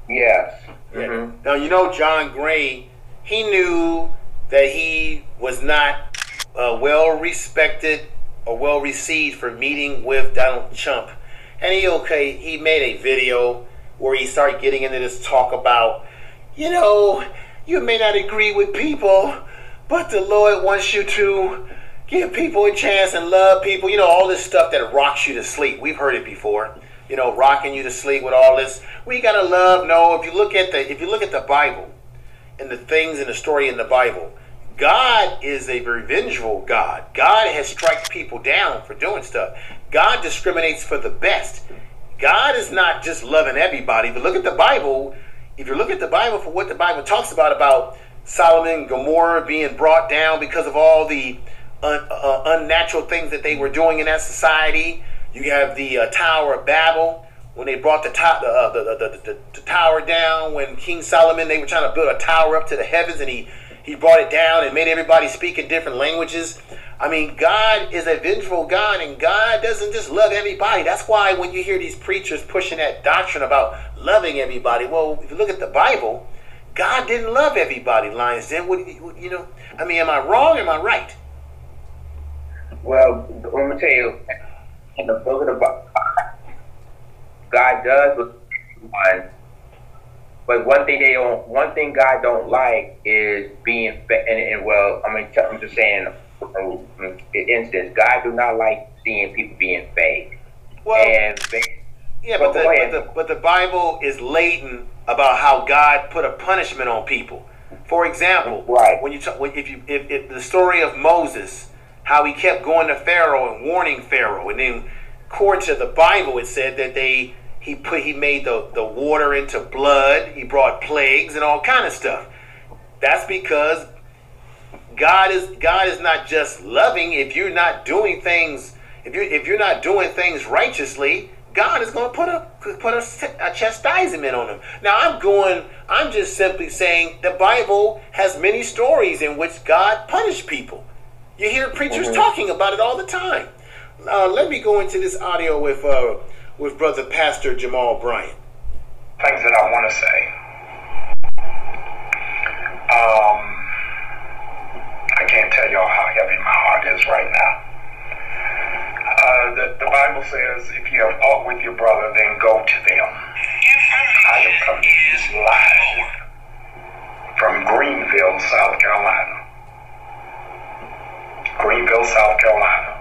Yes. Mm-hmm. Now, you know, John Gray, he knew that he was not well respected or well received for meeting with Donald Trump. And he made a video where he started getting into this talk about, you know, you may not agree with people, but the Lord wants you to give people a chance and love people. You know, all this stuff that rocks you to sleep. We've heard it before. You know, rocking you to sleep with all this. We gotta love. No, if you look at the Bible and the things in the story in the Bible, God is a very vengeful God. God has struck people down for doing stuff. God discriminates for the best. God is not just loving everybody. But look at the Bible. If you look at the Bible for what the Bible talks about Solomon and Gomorrah being brought down because of all the unnatural things that they were doing in that society. You have the Tower of Babel, when they brought the tower down, when King Solomon, they were trying to build a tower up to the heavens, and he brought it down and made everybody speak in different languages. I mean, God is a vengeful God, and God doesn't just love everybody. That's why when you hear these preachers pushing that doctrine about loving everybody, well, if you look at the Bible, God didn't love everybody, Lions Den. You know, I mean, am I wrong or am I right? Well, let me tell you, in the book of the Bible, God does look at one, but one thing God don't like is being I'm just saying, in instance, God do not like seeing people being fake. Well, but the Bible is laden about how God put a punishment on people. For example, right. If the story of Moses, how he kept going to Pharaoh and warning Pharaoh, and then according to the Bible, it said that he made the water into blood. He brought plagues and all kind of stuff. That's because God is not just loving. If you're not doing things, if you're not doing things righteously, God is going to put a chastisement on them. Now I'm just simply saying the Bible has many stories in which God punished people. You hear preachers talking about it all the time. Let me go into this audio with Brother Pastor Jamal Bryant. Things that I want to say. I can't tell y'all how heavy my heart is right now. The Bible says, if you have aught with your brother, then go to them. I have come to you live from Greenville, South Carolina. Greenville, South Carolina,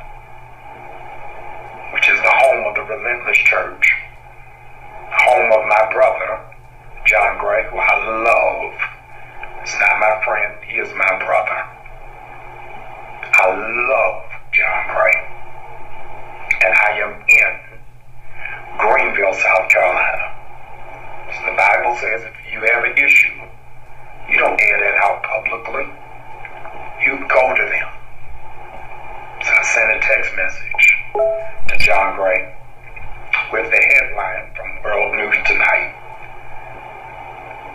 which is the home of the Relentless Church, home of my brother, John Gray, who I love. He's not my friend, he is my brother. I love John Gray. And I am in Greenville, South Carolina. So the Bible says if you have an issue You don't air that out publicly. You go to them. So I sent a text message to John Gray with the headline from World News Tonight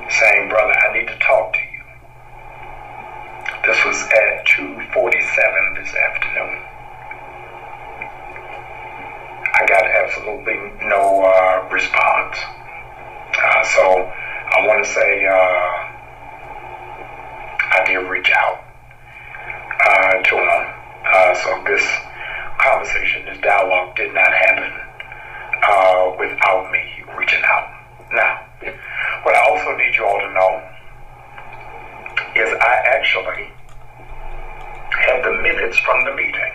saying, brother, I need to talk to you. This was at 2:47 this afternoon. I got absolutely no response. So I want to say I did reach out to him. So this conversation, this dialogue did not happen without me reaching out. Now, what I also need you all to know is I actually have the minutes from the meeting.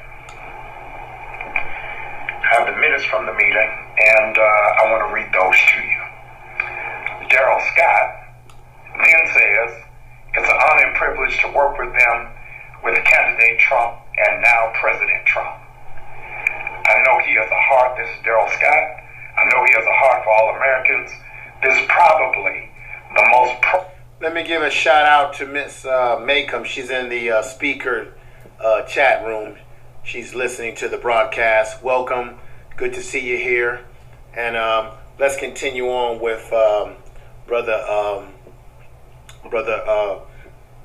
I have the minutes from the meeting, and I want to read those to you. Darrell Scott then says, it's an honor and privilege to work with them, with candidate Trump and now President Trump. I know he has a heart. This is Darrell Scott. I know he has a heart for all Americans. This is probably the most Let me give a shout out to Miss Maycomb. She's in the speaker chat room. She's listening to the broadcast. Welcome. Good to see you here. And let's continue on with brother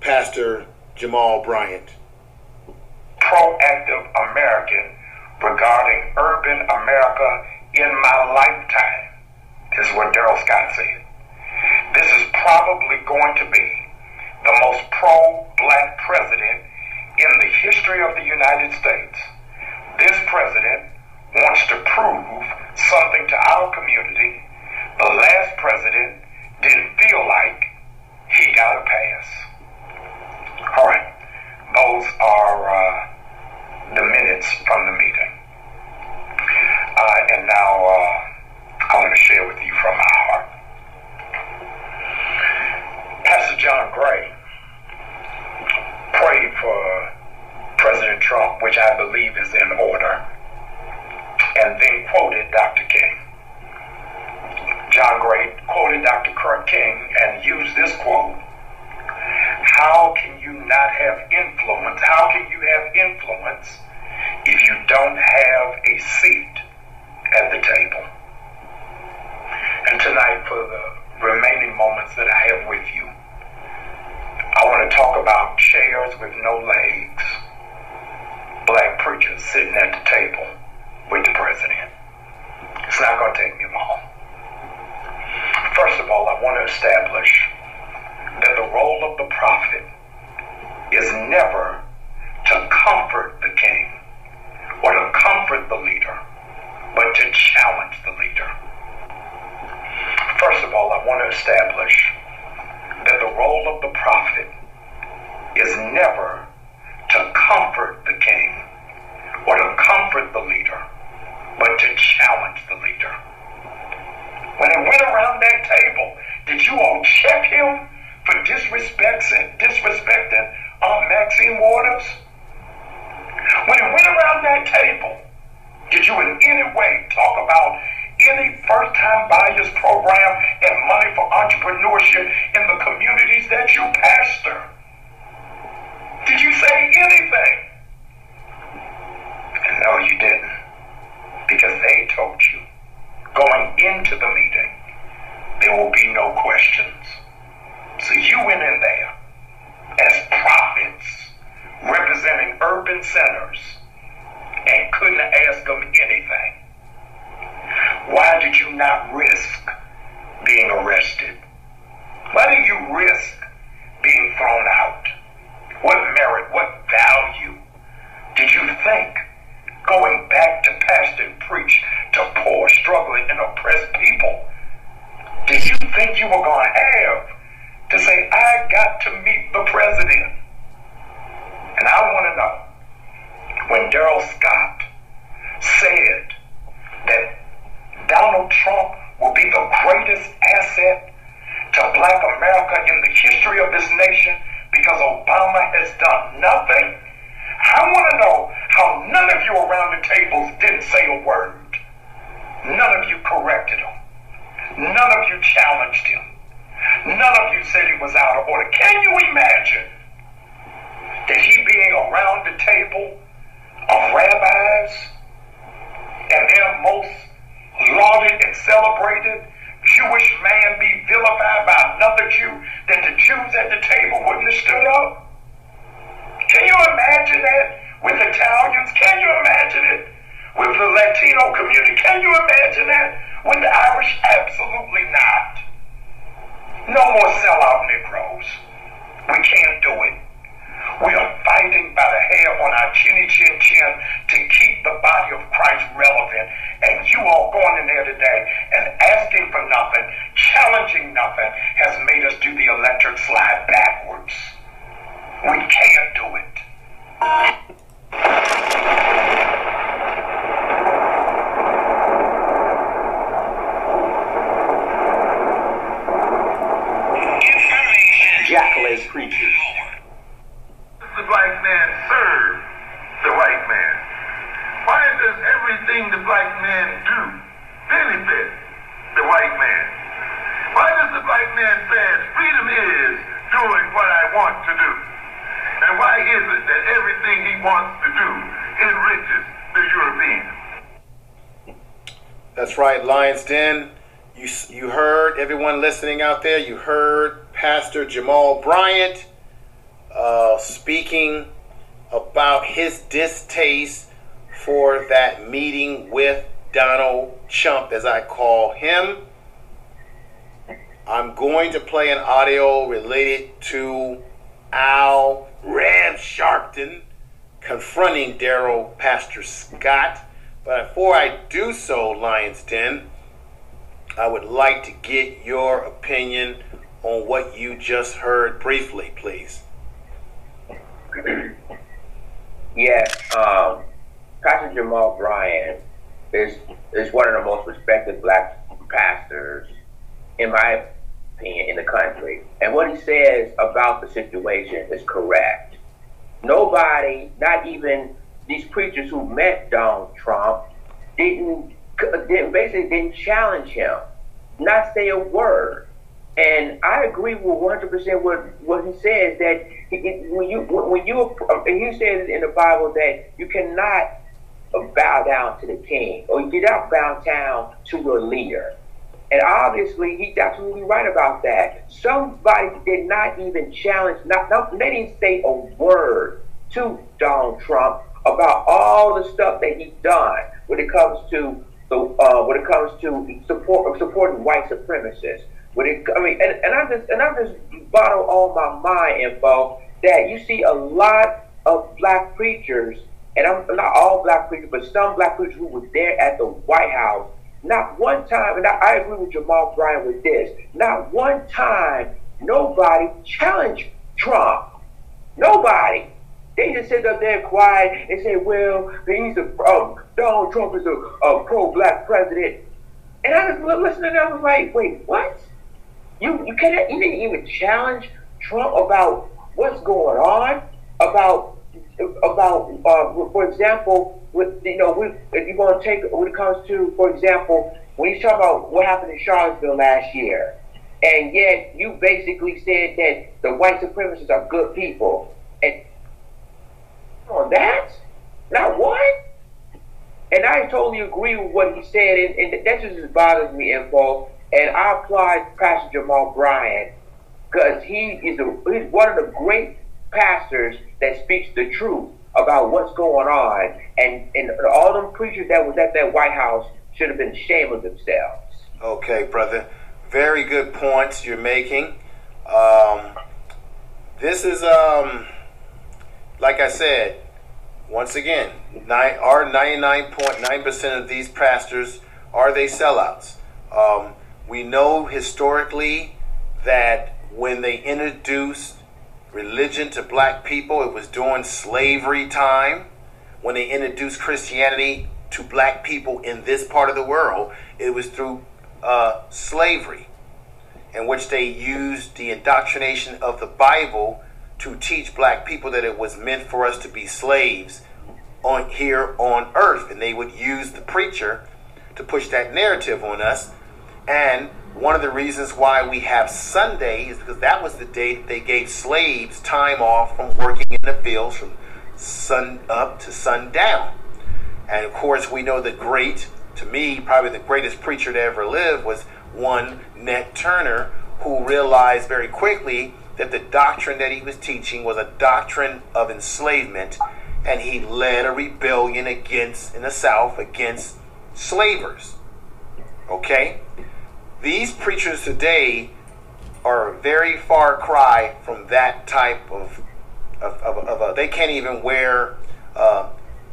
Pastor Jamal Bryant. Proactive American regarding urban America in my lifetime. This is what Darrell Scott said. This is probably going to be the most pro-black president in the history of the United States. This president wants to prove something to our community the last president didn't feel like he got a pass. All right, those are the minutes from the meeting. And now I want to share with you from my heart. Pastor John Gray prayed for President Trump, which I believe is in order, and then quoted Dr. King. John Gray quoted Dr. King and used this quote: how can you not have influence? How can you have influence if you don't have a seat at the table? And tonight, for the remaining moments that I have with you, I want to talk about chairs with no legs. Black preachers sitting at the table with the president. It's not going to take me long. First of all, I want to establish that the role of the prophet is never to comfort the king or to comfort the leader, but to challenge the leader. First of all, I want to establish that the role of the prophet is never to comfort the king or to comfort the leader, but to challenge the leader. When he went around that table, did you all check him for disrespecting Maxine Waters? When he went around that table, did you in any way talk about any first-time buyers program and money for entrepreneurship in the communities that you pastor? Did you say anything? And no, you didn't, because they told you going into the meeting there will be no questions. So you went in there as prophets representing urban centers and couldn't ask them anything. Why did you not risk being arrested? Why did you risk being thrown out? What merit, what value did you think going back to pastor and preach to poor, struggling, and oppressed people? Did you think you were going to have to say, I got to meet the president? And I want to know, when Darrell Scott said that Donald Trump will be the greatest asset to black America in the history of this nation because Obama has done nothing, I want to know how none of you around the tables didn't say a word. None of you corrected him. None of you challenged him. None of you said he was out of order. Can you imagine that he being around the table of rabbis and their most lauded and celebrated Jewish man be vilified by another Jew, that the Jews at the table wouldn't have stood up? Can you imagine that with Italians? Can you imagine it with the Latino community? Can you imagine that with the Irish? Absolutely not. No more sellout Negroes. We can't do it. We are fighting by the hair on our chinny chin chin to keep the body of Christ relevant. And you all going in there today and asking for nothing, challenging nothing, has made us do the electric slide backwards. We can't do it. Jackleg preachers. The black man serve the white man? Why does everything the black man do benefit the white man? Why does the black man say freedom is doing what I want to do? And why is it that everything he wants to do enriches the European? That's right, Lion's Den. You heard, everyone listening out there, you heard Pastor Jamal Bryant speaking about his distaste for that meeting with Donald Trump, as I call him. I'm going to play an audio related to Al Rev Sharpton confronting Daryl Pastor Scott. But before I do so, Lion's Den, I would like to get your opinion on what you just heard briefly, please. Yes, Pastor Jamal Bryant is one of the most respected black pastors, in my opinion, in the country. And what he says about the situation is correct. Nobody, not even these preachers who met Donald Trump, didn't challenge him, not say a word. And I agree with 100% what he says, that he says in the Bible that you cannot bow down to the king, or you cannot bow down to your leader. And obviously, he's absolutely right about that. Somebody did not even challenge, they didn't say a word to Donald Trump about all the stuff that he's done when it comes to supporting white supremacists. I'm just bottle all my mind info that you see a lot of black preachers, and I'm not all black preachers, but some black preachers who were there at the White House. Not one time, and I agree with Jamal Bryant with this, not one time nobody challenged Trump. Nobody. They just sit up there quiet and say, well, Donald Trump is a pro-black president. And I was listening and I was like, wait, what? You didn't even challenge Trump about what's going on, about for example, if you want to take, when it comes to, for example, when he's talking about what happened in Charlottesville last year, and yet you basically said that the white supremacists are good people, and on that, not one. And I totally agree with what he said, and that just bothers me, info. And I applaud Pastor Jamal Bryant because he's one of the great pastors that speaks the truth about what's going on. And all them preachers that was at that White House should have been ashamed of themselves. Okay, brother. Very good points you're making. This is, like I said, once again, our 99.9% of these pastors, are they sellouts? We know historically that when they introduced religion to black people, it was during slavery time. When they introduced Christianity to black people in this part of the world, it was through slavery, in which they used the indoctrination of the Bible to teach black people that it was meant for us to be slaves here on earth. And they would use the preacher to push that narrative on us. And One of the reasons why we have Sunday is because that was the day that they gave slaves time off from working in the fields from sun up to sundown. And of course, we know the great, to me, probably the greatest preacher to ever live was one Nat Turner, who realized very quickly that the doctrine that he was teaching was a doctrine of enslavement, and he led a rebellion against, in the South, against slavers. Okay? These preachers today are a very far cry from that type of they can't even wear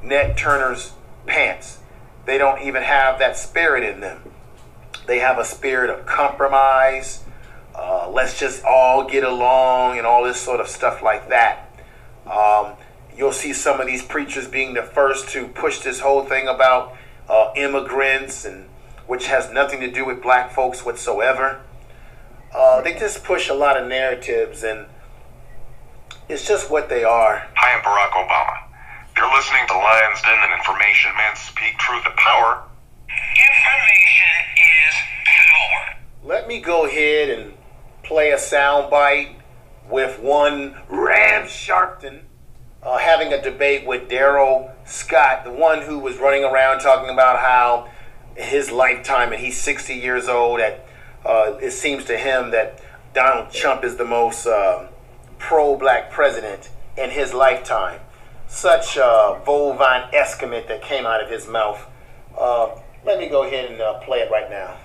Nat Turner's pants. They don't even have that spirit in them. They have a spirit of compromise. Let's just all get along and all this sort of stuff like that. You'll see some of these preachers being the first to push this whole thing about immigrants, and which has nothing to do with black folks whatsoever. They just push a lot of narratives, and it's just what they are. Hi, I'm Barack Obama. You're listening to Lion's Den and Information Man Speak Truth to Power. Information is power. Let me go ahead and play a sound bite with one Ram Sharpton having a debate with Daryl Scott, the one who was running around talking about how in his lifetime, and he's 60 years old, that it seems to him that Donald Trump is the most pro-black president in his lifetime. Such bovine estimate that came out of his mouth. Let me go ahead and play it right now.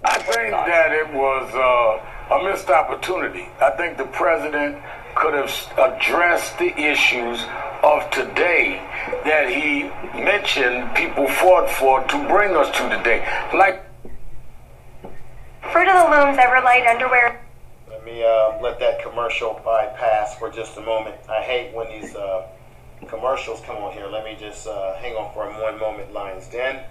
I think that it was a missed opportunity. I think the president could have addressed the issues of today that he mentioned people fought for to bring us to today. Like Fruit of the Loom's Everlight underwear. Let me let that commercial bypass for just a moment. I hate when these commercials come on here. Let me just hang on for one moment, Lion's Den.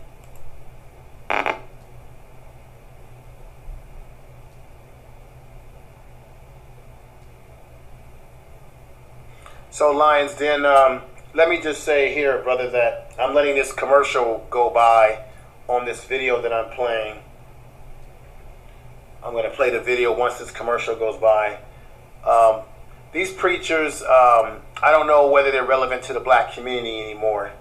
So Lion's Den, let me just say here, brother, that I'm letting this commercial go by on this video that I'm playing. I'm going to play the video once this commercial goes by. These preachers, I don't know whether they're relevant to the black community anymore.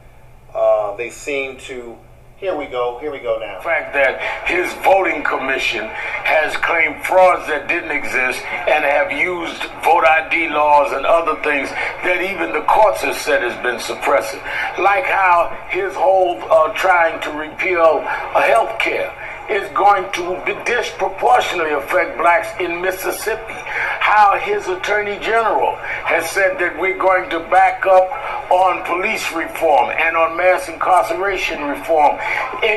They seem to... Here we go now. The fact that his voting commission has claimed frauds that didn't exist and have used vote ID laws and other things that even the courts have said has been suppressive. Like how his whole trying to repeal health care is going to disproportionately affect blacks in Mississippi. How his attorney general has said that we're going to back up on police reform and on mass incarceration reform.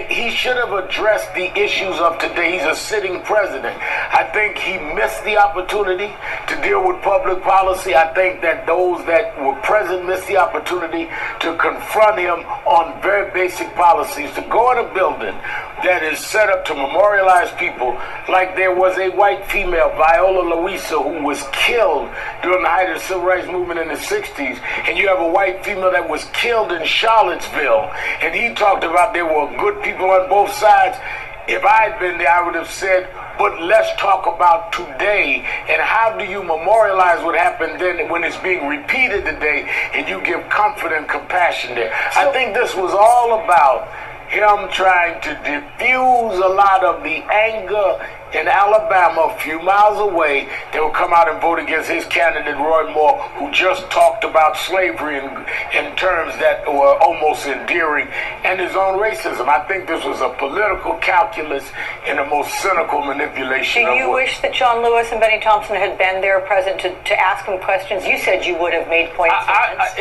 He should have addressed the issues of today. He's a sitting president. I think he missed the opportunity to deal with public policy. I think that those that were present missed the opportunity to confront him on very basic policies, to go in a building that is set up to memorialize people, like there was a white female, Viola Louisa, who was killed during the height of the civil rights movement in the 60s, and you have a white female that was killed in Charlottesville, and he talked about there were good people on both sides. If I had been there, I would have said, but let's talk about today, and how do you memorialize what happened then when it's being repeated today, and you give comfort and compassion there. I think this was all about him trying to diffuse a lot of the anger in Alabama, a few miles away. They will come out and vote against his candidate, Roy Moore, who just talked about slavery in terms that were almost endearing, and his own racism. I think this was a political calculus and the most cynical manipulation. Do you wish that John Lewis and Benny Thompson had been there present to ask him questions? You said you would have made points. I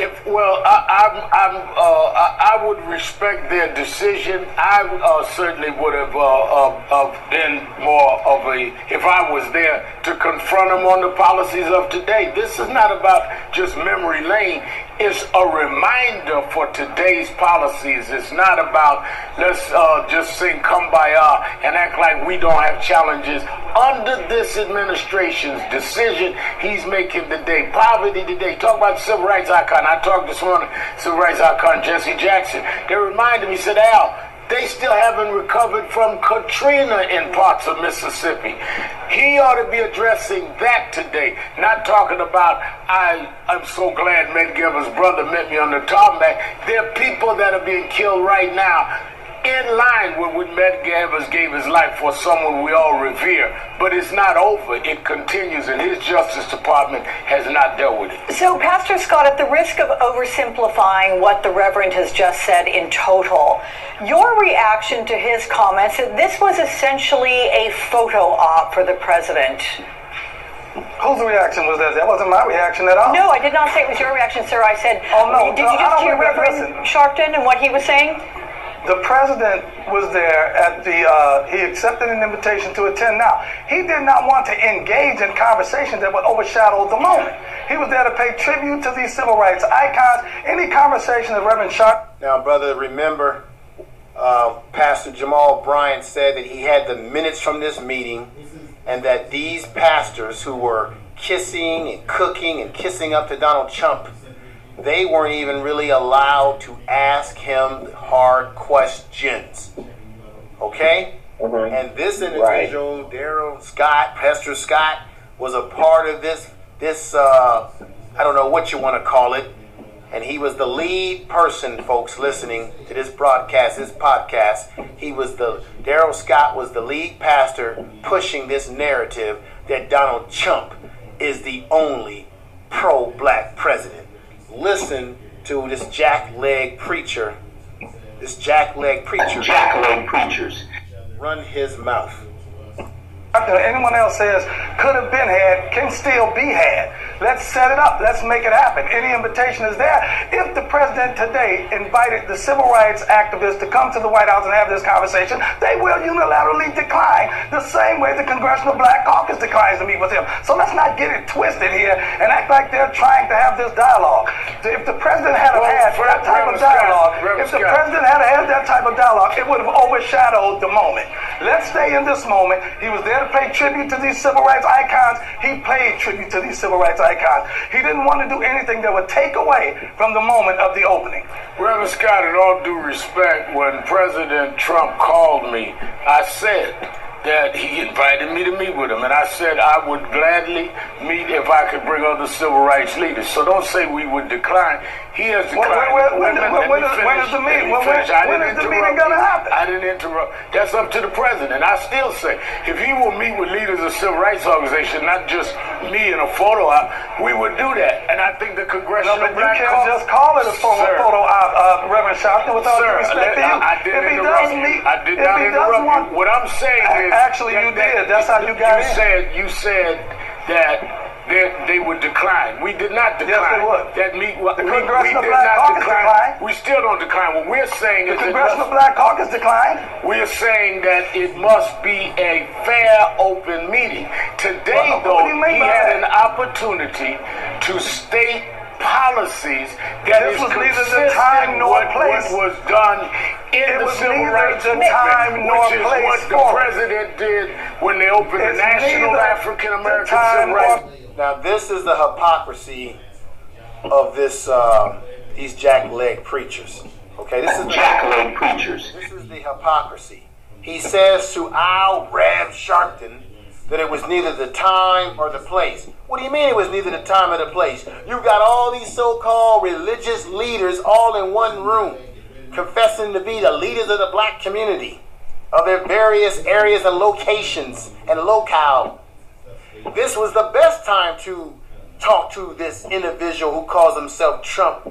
would respect their decision. I certainly would have been more of a, if I was there, to confront them on the policies of today. This is not about just memory lane. It's a reminder for today's policies. It's not about let's just sing Kumbaya and act like we don't have challenges. Under this administration's decision he's making today, poverty today, talk about the civil rights icon. I talked this morning, civil rights icon Jesse Jackson. They reminded me, said, Al, They still haven't recovered from Katrina in parts of Mississippi. He ought to be addressing that today, not talking about, I'm so glad Medgaver's brother met me on the tarmac. There are people that are being killed right now in line with what Medgaver gave his life for, someone we all revere. But it's not over. It continues, and his Justice Department has not dealt with it. So, Pastor Scott, at the risk of oversimplifying what the Reverend has just said in total, your reaction to his comments that this was essentially a photo op for the president. Whose reaction was that? That wasn't my reaction at all. No, I did not say it was your reaction, sir. I said, oh, no, did you just hear Reverend Sharpton and what he was saying? The president was there at the, he accepted an invitation to attend. Now, he did not want to engage in conversations that would overshadow the moment. He was there to pay tribute to these civil rights icons. Any conversation that Reverend Sharp... Now, brother, remember, Pastor Jamal Bryant said that he had the minutes from this meeting and that these pastors who were kissing and cooking and kissing up to Donald Trump, they weren't even really allowed to ask him hard questions. Okay? Mm-hmm. And this individual, right. Daryl Scott, Pastor Scott, was a part of this I don't know what you want to call it. And he was the lead person, folks, listening to this broadcast, this podcast. Daryl Scott was the lead pastor pushing this narrative that Donald Trump is the only pro-black president. Listen to this jackleg preacher. Jackleg preachers. Run his mouth. Anyone else says could have been had, can still be had. Let's set it up. Let's make it happen. Any invitation is there. If the president today invited the civil rights activists to come to the White House and have this conversation, they will unilaterally decline the same way the Congressional Black Caucus declines to meet with him. So let's not get it twisted here and act like they're trying to have this dialogue. If the president had had that type of dialogue, it would have overshadowed the moment. Let's stay in this moment. He was there to pay tribute to these civil rights icons. He paid tribute to these civil rights icons. He didn't want to do anything that would take away from the moment of the opening. Reverend Scott, in all due respect, when President Trump called me, I said that he invited me to meet with him, and I said I would gladly meet if I could bring other civil rights leaders. So don't say we would decline. He has declined. When is the meeting? When is the meeting going to happen? I didn't interrupt. That's up to the president. I still say, if he will meet with leaders of civil rights organizations, not just me in a photo op, we would do that. And I think the Congressional Black Caucus... You can't just call it a photo op, Reverend Sharpton, without respect to you. I did not interrupt you. What I'm saying is... Actually, you did. That's how you got in. You said that they would decline. We did not decline. Yes, they would. The Congressional Black Caucus declined. We still don't decline. What we're saying is the Congressional Black Caucus declined. We're saying that it must be a fair, open meeting. Today, though, he had an opportunity to state policies that is consistent with what was done in the civil rights movement, which is what the president did when they opened the National African American Civil Rights. Now, this is the hypocrisy of these jackleg preachers. Okay, this is the jackleg preachers. This is the hypocrisy. He says to our Rev Sharpton that it was neither the time or the place. What do you mean it was neither the time or the place? You've got all these so-called religious leaders all in one room, confessing to be the leaders of the black community, of their various areas and locations and locale. This was the best time to talk to this individual who calls himself Trump,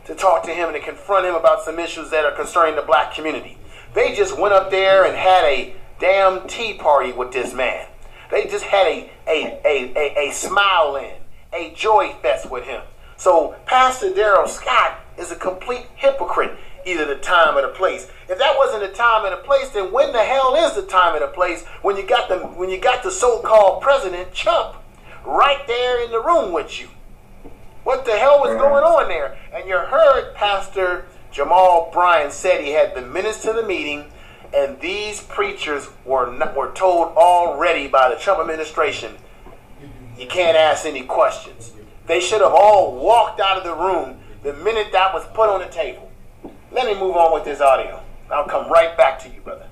to talk to him and to confront him about some issues that are concerning the black community. They just went up there and had a damn tea party with this man. They just had a smile in, a joy fest with him. So Pastor Daryl Scott is a complete hypocrite, either the time or the place. If that wasn't the time or the place, then when the hell is the time or the place when you got the so-called President Trump right there in the room with you? What the hell was going on there? And you heard Pastor Jamal Bryant said he had the minutes to the meeting. And these preachers were told already by the Trump administration, you can't ask any questions. They should have all walked out of the room the minute that was put on the table. Let me move on with this audio. I'll come right back to you, brother.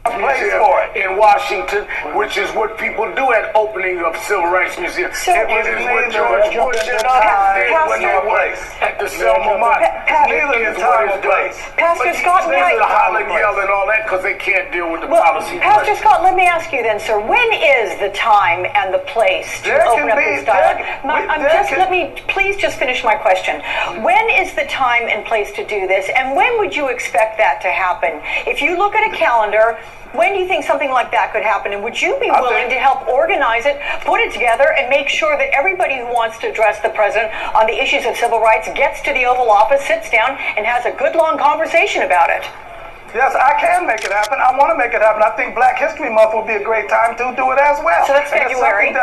Place for it in Washington, which is what people do at opening of civil rights museums. It is what George Bush and others did when they were at the Selma Mott. Neither is what is done. Pastor Scott, they holler and yell and all that because they can't deal with the policy. Pastor Scott, let me ask you then, sir. When is the time and the place to open up this dialogue? Let me please just finish my question. When is the time and place to do this, and when would you expect that to happen? If you look at a calendar, when do you think something like that could happen? And would you be willing to help organize it, put it together, and make sure that everybody who wants to address the president on the issues of civil rights gets to the Oval Office, sits down, and has a good long conversation about it? Yes, I can make it happen. I want to make it happen. I think Black History Month will be a great time to do it as well. So that's February.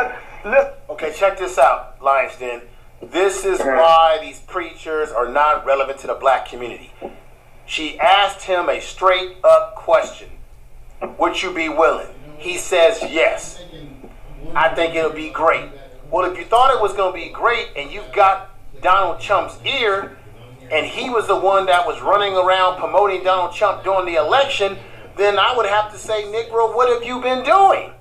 Okay, check this out, Lions Den. This is why these preachers are not relevant to the black community. She asked him a straight up question. Would you be willing? He says yes. I think it'll be great. Well, if you thought it was going to be great and you've got Donald Trump's ear and he was the one that was running around promoting Donald Trump during the election, then I would have to say, Negro, what have you been doing?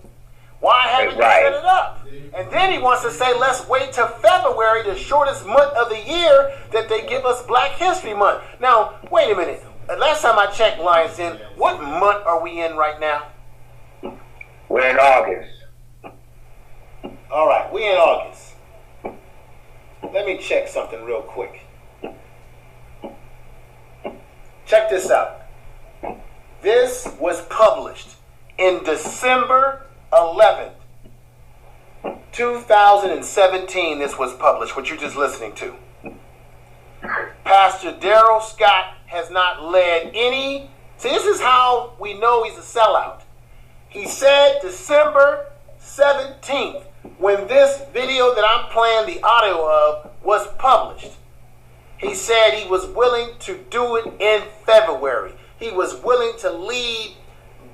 Why haven't you set it up? And then he wants to say, let's wait till February, the shortest month of the year, that they give us Black History Month. Now, wait a minute. Last time I checked, Lions Den, what month are we in right now? We're in August. All right, we're in August. Let me check something real quick. Check this out. This was published in December 11th, 2017. This was published, what you're just listening to. Pastor Daryl Scott has not led any. See, this is how we know he's a sellout. He said December 17th, when this video that I'm playing the audio of was published, he said he was willing to do it in February. He was willing to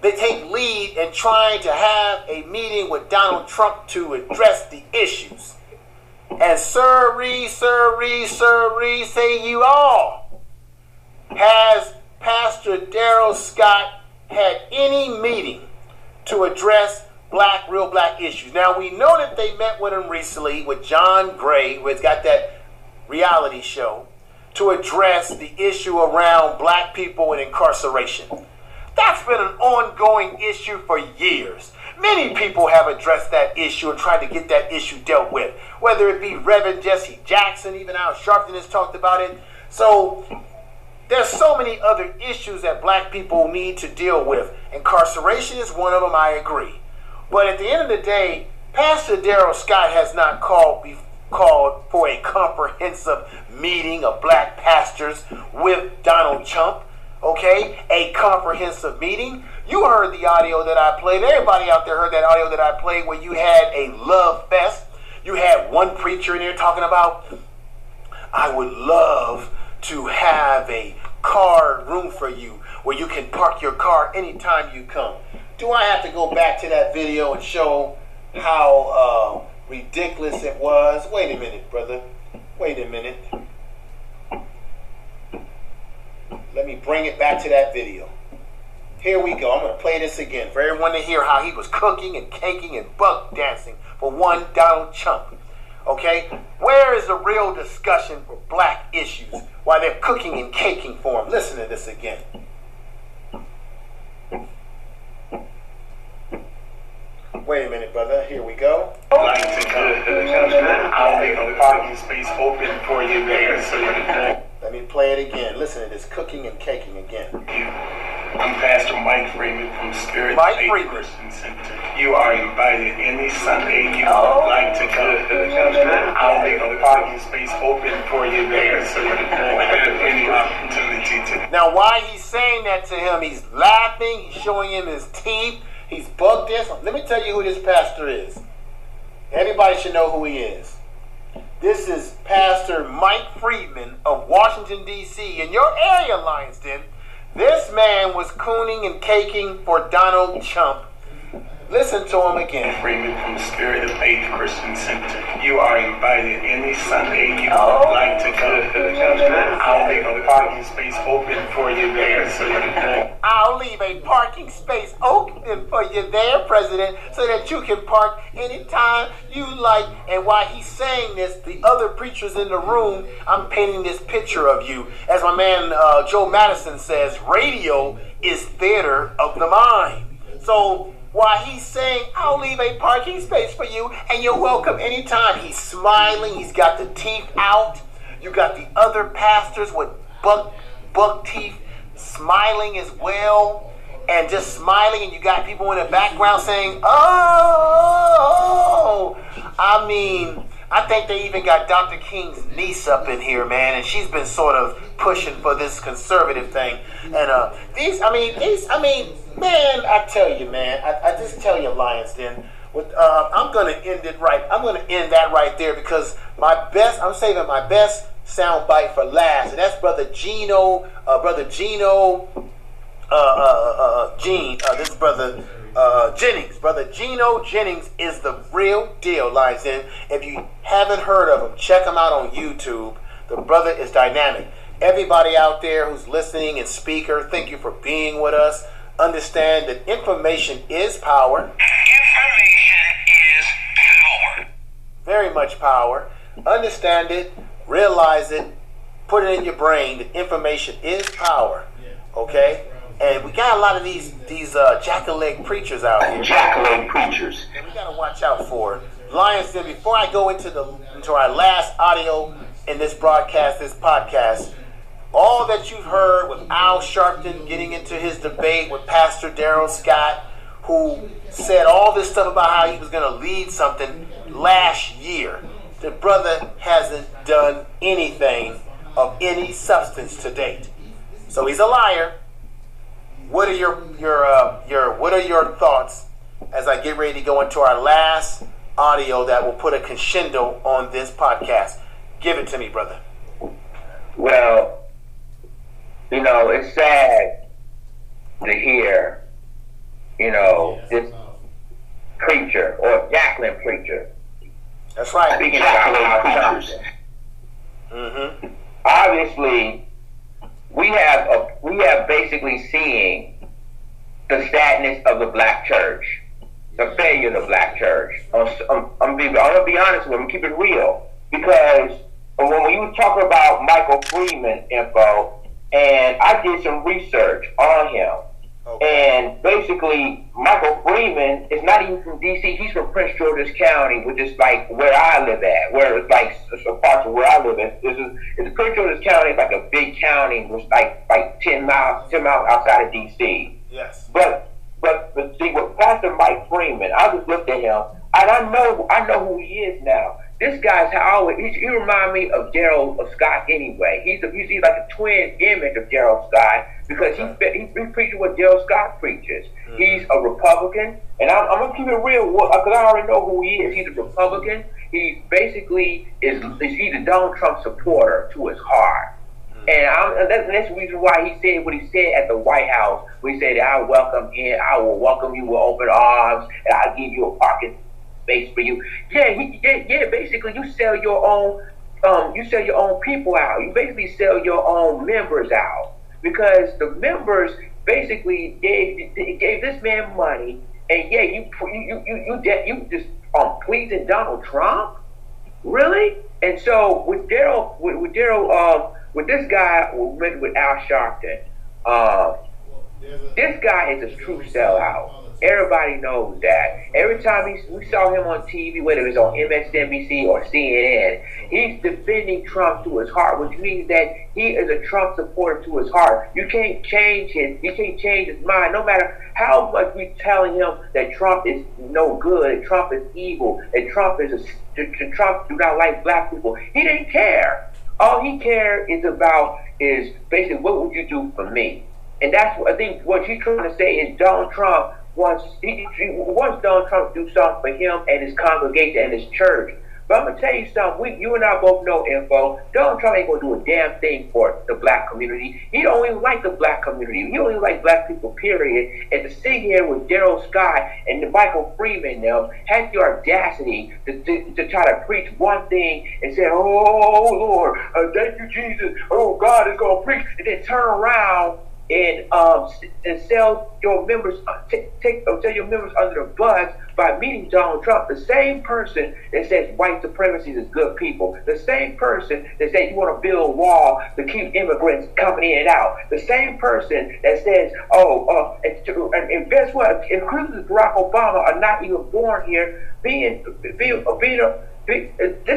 take lead in trying to have a meeting with Donald Trump to address the issues. And sirree, say you all, has Pastor Daryl Scott had any meeting to address real black issues? Now, we know that they met with him recently with John Gray, who has got that reality show, to address the issue around black people and incarceration. That's been an ongoing issue for years. Many people have addressed that issue and tried to get that issue dealt with, whether it be Reverend Jesse Jackson, even Al Sharpton has talked about it. So there's so many other issues that black people need to deal with. Incarceration is one of them, I agree. But at the end of the day, Pastor Daryl Scott has not called for a comprehensive meeting of black pastors with Donald Trump. Okay, a comprehensive meeting. You heard the audio that I played. Everybody out there heard that audio that I played where you had a love fest. You had one preacher in there talking about, I would love to have a car room for you where you can park your car anytime you come. Do I have to go back to that video and show how ridiculous it was? Wait a minute, brother. Wait a minute. Let me bring it back to that video. Here we go. I'm going to play this again for everyone to hear how he was cooking and caking and buck dancing for one Donald Trump. Okay? Where is the real discussion for black issues while they're cooking and caking for him? Listen to this again. Wait a minute, brother. Here we go. Like to I'll leave a parking space open for you there so you can. Let me play it again. Listen to this cooking and caking again. I'm Pastor Mike Freeman from Spirit Faith Christian Center. You are invited any Sunday you would like to come. I'll leave a parking space open for you there so you can have any opportunity to. Now, why he's saying that to him, he's laughing, he's showing him his teeth, he's bugged this. Let me tell you who this pastor is. Everybody should know who he is. This is Pastor Mike Freeman of Washington, D.C. In your area, Lions Den, this man was cooning and caking for Donald Trump Listen to him again. Freeman from Spirit of Faith Christian Center. You are invited any Sunday you would like to come. I'll leave a parking space open for you there so you can. I'll leave a parking space open for you there, President, so that you can park anytime you like. And while he's saying this, the other preachers in the room, I'm painting this picture of you. As my man Joe Madison says, radio is theater of the mind. So while he's saying, I'll leave a parking space for you and you're welcome anytime, he's smiling, he's got the teeth out. You got the other pastors with buck teeth smiling as well, and just smiling, and you got people in the background saying, oh, I mean, I think they even got Dr. King's niece up in here, man, and she's been sort of pushing for this conservative thing. And man, I tell you, man, I just tell you, Lions Den, I'm going to end it right. I'm going to end that right there because I'm saving my best sound bite for last, and that's Brother Gino, this brother Jennings. Brother Gino Jennings is the real deal, Lions Den. If you haven't heard of him, check him out on YouTube. The brother is dynamic. Everybody out there who's listening and speaker, thank you for being with us. Understand that information is power. Information is power. Very much power. Understand it, realize it, put it in your brain that information is power. Okay? And we got a lot of these jack-o'-leg preachers out here. Jack-o'-leg preachers. And we gotta watch out for it. Lions Den, before I go into our last audio in this broadcast, this podcast, all that you've heard with Al Sharpton getting into his debate with Pastor Darrell Scott, who said all this stuff about how he was going to lead something last year. The brother hasn't done anything of any substance to date. So he's a liar. What are your thoughts as I get ready to go into our last audio that will put a crescendo on this podcast? Give it to me, brother. Well, you know, it's sad to hear, you know, this preacher or Jacqueline preacher. That's right. Speaking about preachers. Mm-hmm. Obviously, we have basically seen the sadness of the black church, the failure of the black church. I'm gonna be honest with you. I'm keep it real, because when you were talking about Michael Freeman info, and I did some research on him. And basically, Michael Freeman is not even from D.C. He's from Prince George's County, which is like where I live at, where it's like some parts of where I live at. It's Prince George's County is like a big county, which is like 10 miles outside of D.C. Yes. But see, with Pastor Mike Freeman, I just looked at him, and I know who he is now. This guy's he reminds me of Gerald Scott anyway. He's like a twin image of Gerald Scott, because he's preaching what Gerald Scott preaches. Mm-hmm. He's a Republican, and I'm gonna keep it real because I already know who he is. He's a Republican. He basically he's a Donald Trump supporter to his heart. And that's the reason why he said what he said at the White House. When he said, I will welcome you with open arms, and I'll give you a parking space for you. Basically, you sell your own people out. You basically sell your own members out, because the members basically gave this man money, and you just pleasing Donald Trump, really? And so with this guy, with Al Sharpton, this guy is a true sellout. Everybody knows that. Every time we saw him on TV, whether it was on MSNBC or CNN, he's defending Trump to his heart, which means that he is a Trump supporter to his heart. You can't change his mind, no matter how much we're telling him that Trump is no good, that Trump is evil, that Trump do not like black people. He didn't care. All he cared is basically, what would you do for me? And that's what I think what he's trying to say is Donald Trump wants Donald Trump to do something for him and his congregation and his church. But I'm gonna tell you something. You and I both know, Info. Donald Trump ain't gonna do a damn thing for the black community. He don't even like the black community. He don't even like black people, period. And to sit here with Daryl Scott and Michael Freeman now had the audacity to try to preach one thing and say, "Oh Lord, thank you Jesus. Oh God is gonna preach," and then turn around and sell your members, sell your members under the bus by meeting Donald Trump, the same person that says white supremacy is good people, the same person that says you want to build a wall to keep immigrants coming in and out, the same person that says, and guess what? Including Barack Obama are not even born here. This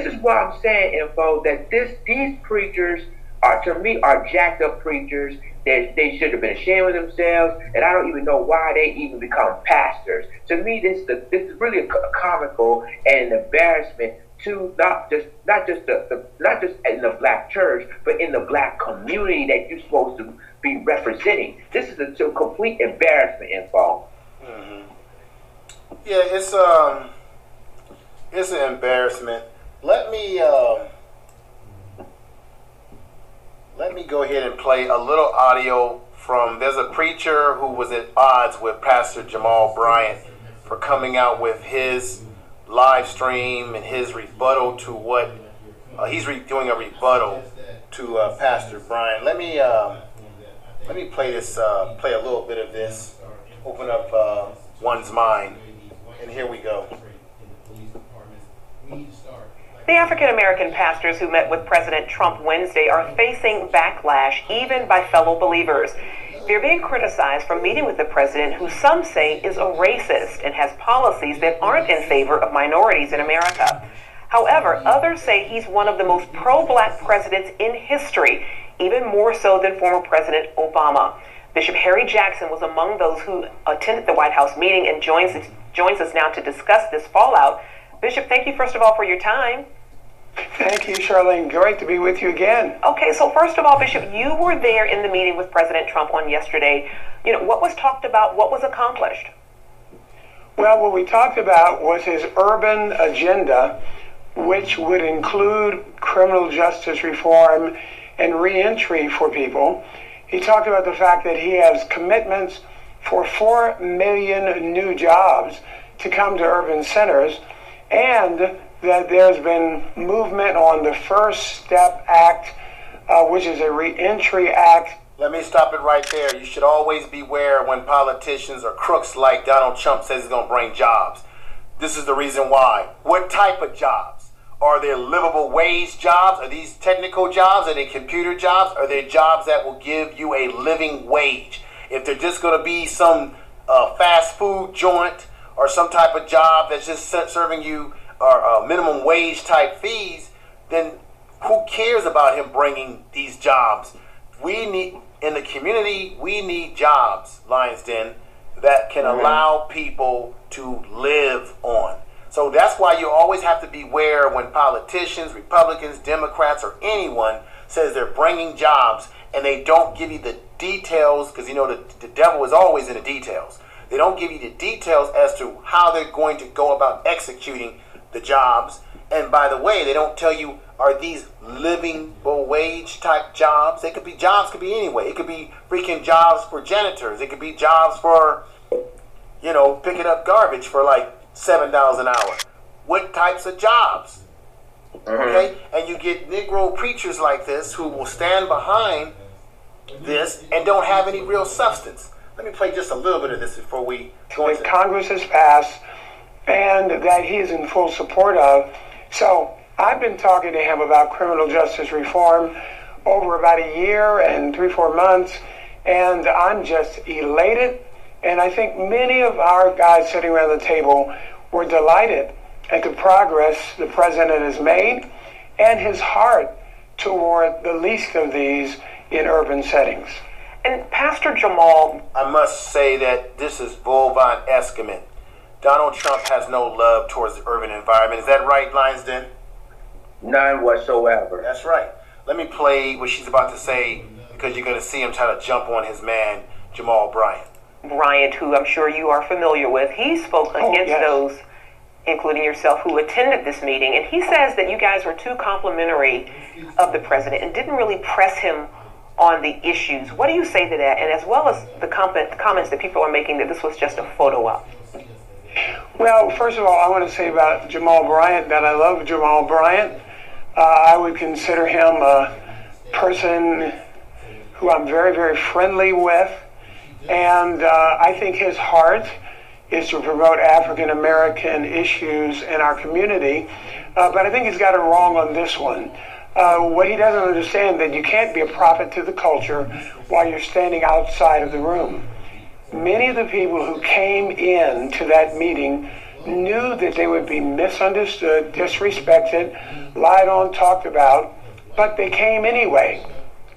is why I'm saying, Info, that these preachers are, to me, are jacked up preachers. They should have been ashamed of themselves, and I don't even know why they even become pastors. To me, this is really a comical and an embarrassment to not just in the black church, but in the black community that you're supposed to be representing. This is a complete embarrassment, Info. Mm-hmm. Yeah, it's an embarrassment. Let me go ahead and play a little audio from, there's a preacher who was at odds with Pastor Jamal Bryant for coming out with his live stream and his rebuttal to what, he's doing a rebuttal to Pastor Bryant. Let me play this, play a little bit of this, open up one's mind, and here we go. The African-American pastors who met with President Trump Wednesday are facing backlash even by fellow believers. They're being criticized for meeting with the president, who some say is a racist and has policies that aren't in favor of minorities in America. However, others say he's one of the most pro-black presidents in history, even more so than former President Obama. Bishop Harry Jackson was among those who attended the White House meeting and joins us now to discuss this fallout. Bishop, thank you first of all for your time. Thank you, Charlene. Great to be with you again. Okay, so first of all, Bishop, you were there in the meeting with President Trump on yesterday. You know, what was talked about? What was accomplished? Well, what we talked about was his urban agenda, which would include criminal justice reform and reentry for people. He talked about the fact that he has commitments for 4 million new jobs to come to urban centers, and that there's been movement on the First Step Act, which is a reentry act. Let me stop it right there. You should always beware when politicians or crooks like Donald Trump says he's going to bring jobs. This is the reason why. What type of jobs? Are they livable wage jobs? Are these technical jobs? Are they computer jobs? Are they jobs that will give you a living wage? If they're just going to be some fast food joint or some type of job that's just serving you or minimum wage type fees, then who cares about him bringing these jobs? We need, in the community, we need jobs, Lions Den, that can allow people to live on. So that's why you always have to beware when politicians, Republicans, Democrats, or anyone says they're bringing jobs and they don't give you the details, because you know the devil is always in the details. They don't give you the details as to how they're going to go about executing the jobs. And by the way, they don't tell you, are these living wage type jobs? They could be jobs, could be anyway. It could be freaking jobs for janitors. It could be jobs for, you know, picking up garbage for like $7 an hour. What types of jobs? Okay? And you get Negro preachers like this who will stand behind this and don't have any real substance. Let me play just a little bit of this before we go into Congress has passed and that he's in full support of. So I've been talking to him about criminal justice reform over about a year and 3-4 months, and I'm just elated. And I think many of our guys sitting around the table were delighted at the progress the president has made and his heart toward the least of these in urban settings. And Pastor Jamal, I must say that this is Volvine Escament. Donald Trump has no love towards the urban environment. Is that right, Lions Den? None whatsoever. That's right. Let me play what she's about to say, because you're going to see him try to jump on his man, Jamal Bryant. Bryant, who I'm sure you are familiar with, he spoke against those including yourself, who attended this meeting, and he says that you guys were too complimentary of the president and didn't really press him on the issues. What do you say to that? And as well as the comments that people are making that this was just a photo op. Well, first of all, I want to say about Jamal Bryant that I love Jamal Bryant. I would consider him a person who I'm very, very friendly with. And I think his heart is to promote African American issues in our community. But I think he's got it wrong on this one. What he doesn't understand that you can't be a prophet to the culture while you're standing outside of the room. Many of the people who came in to that meeting knew that they would be misunderstood, disrespected, lied on, talked about, but they came anyway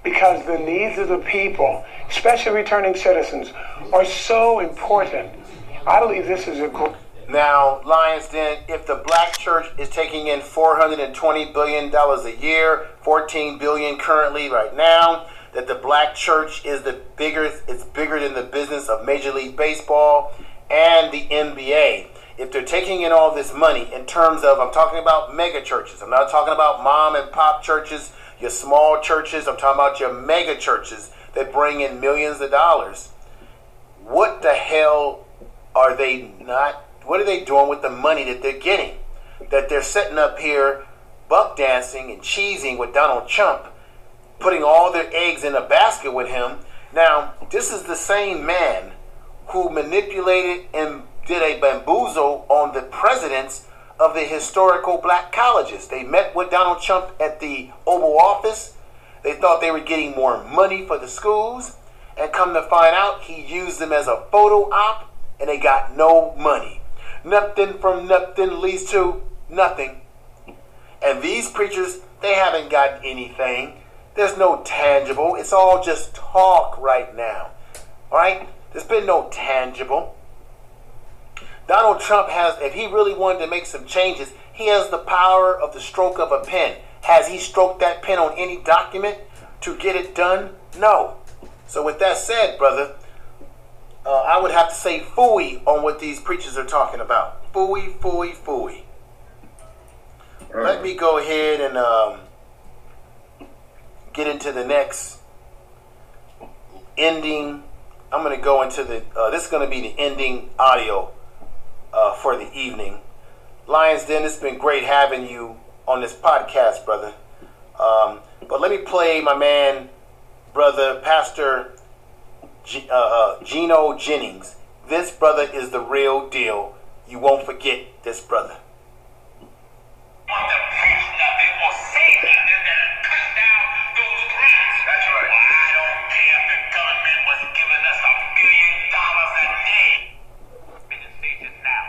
because the needs of the people, especially returning citizens, are so important. I believe this is a great... Now, Lions Den, if the black church is taking in $420 billion a year, $14 billion currently right now, that the black church is it's bigger than the business of Major League Baseball and the NBA. If they're taking in all this money in terms of, I'm talking about mega churches. I'm not talking about mom and pop churches, your small churches. I'm talking about your mega churches that bring in millions of dollars. What the hell are they not? What are they doing with the money that they're getting? That they're setting up here, buck dancing and cheesing with Donald Trump, putting all their eggs in a basket with him. Now, this is the same man who manipulated and did a bamboozle on the presidents of the historical black colleges. They met with Donald Trump at the Oval Office. They thought they were getting more money for the schools, and come to find out, he used them as a photo op, and they got no money. Nothing from nothing leads to nothing. And these preachers, they haven't got anything. There's no tangible. It's all just talk right now. All right? There's been no tangible. Donald Trump has, if he really wanted to make some changes, he has the power of the stroke of a pen. Has he stroked that pen on any document to get it done? No. So with that said, brother, I would have to say phooey on what these preachers are talking about. Phooey, phooey, phooey. Let me go ahead and get into the next ending. I'm going to go into the, this is going to be the ending audio for the evening. Lions Den, it's been great having you on this podcast, brother. But let me play my man, brother, Pastor Gino Jennings. This brother is the real deal. You won't forget this brother. Want to preach nothing or say nothing that'll cut down those grants. That's right. Well, I don't care if the government was giving us $1 billion a day. Now,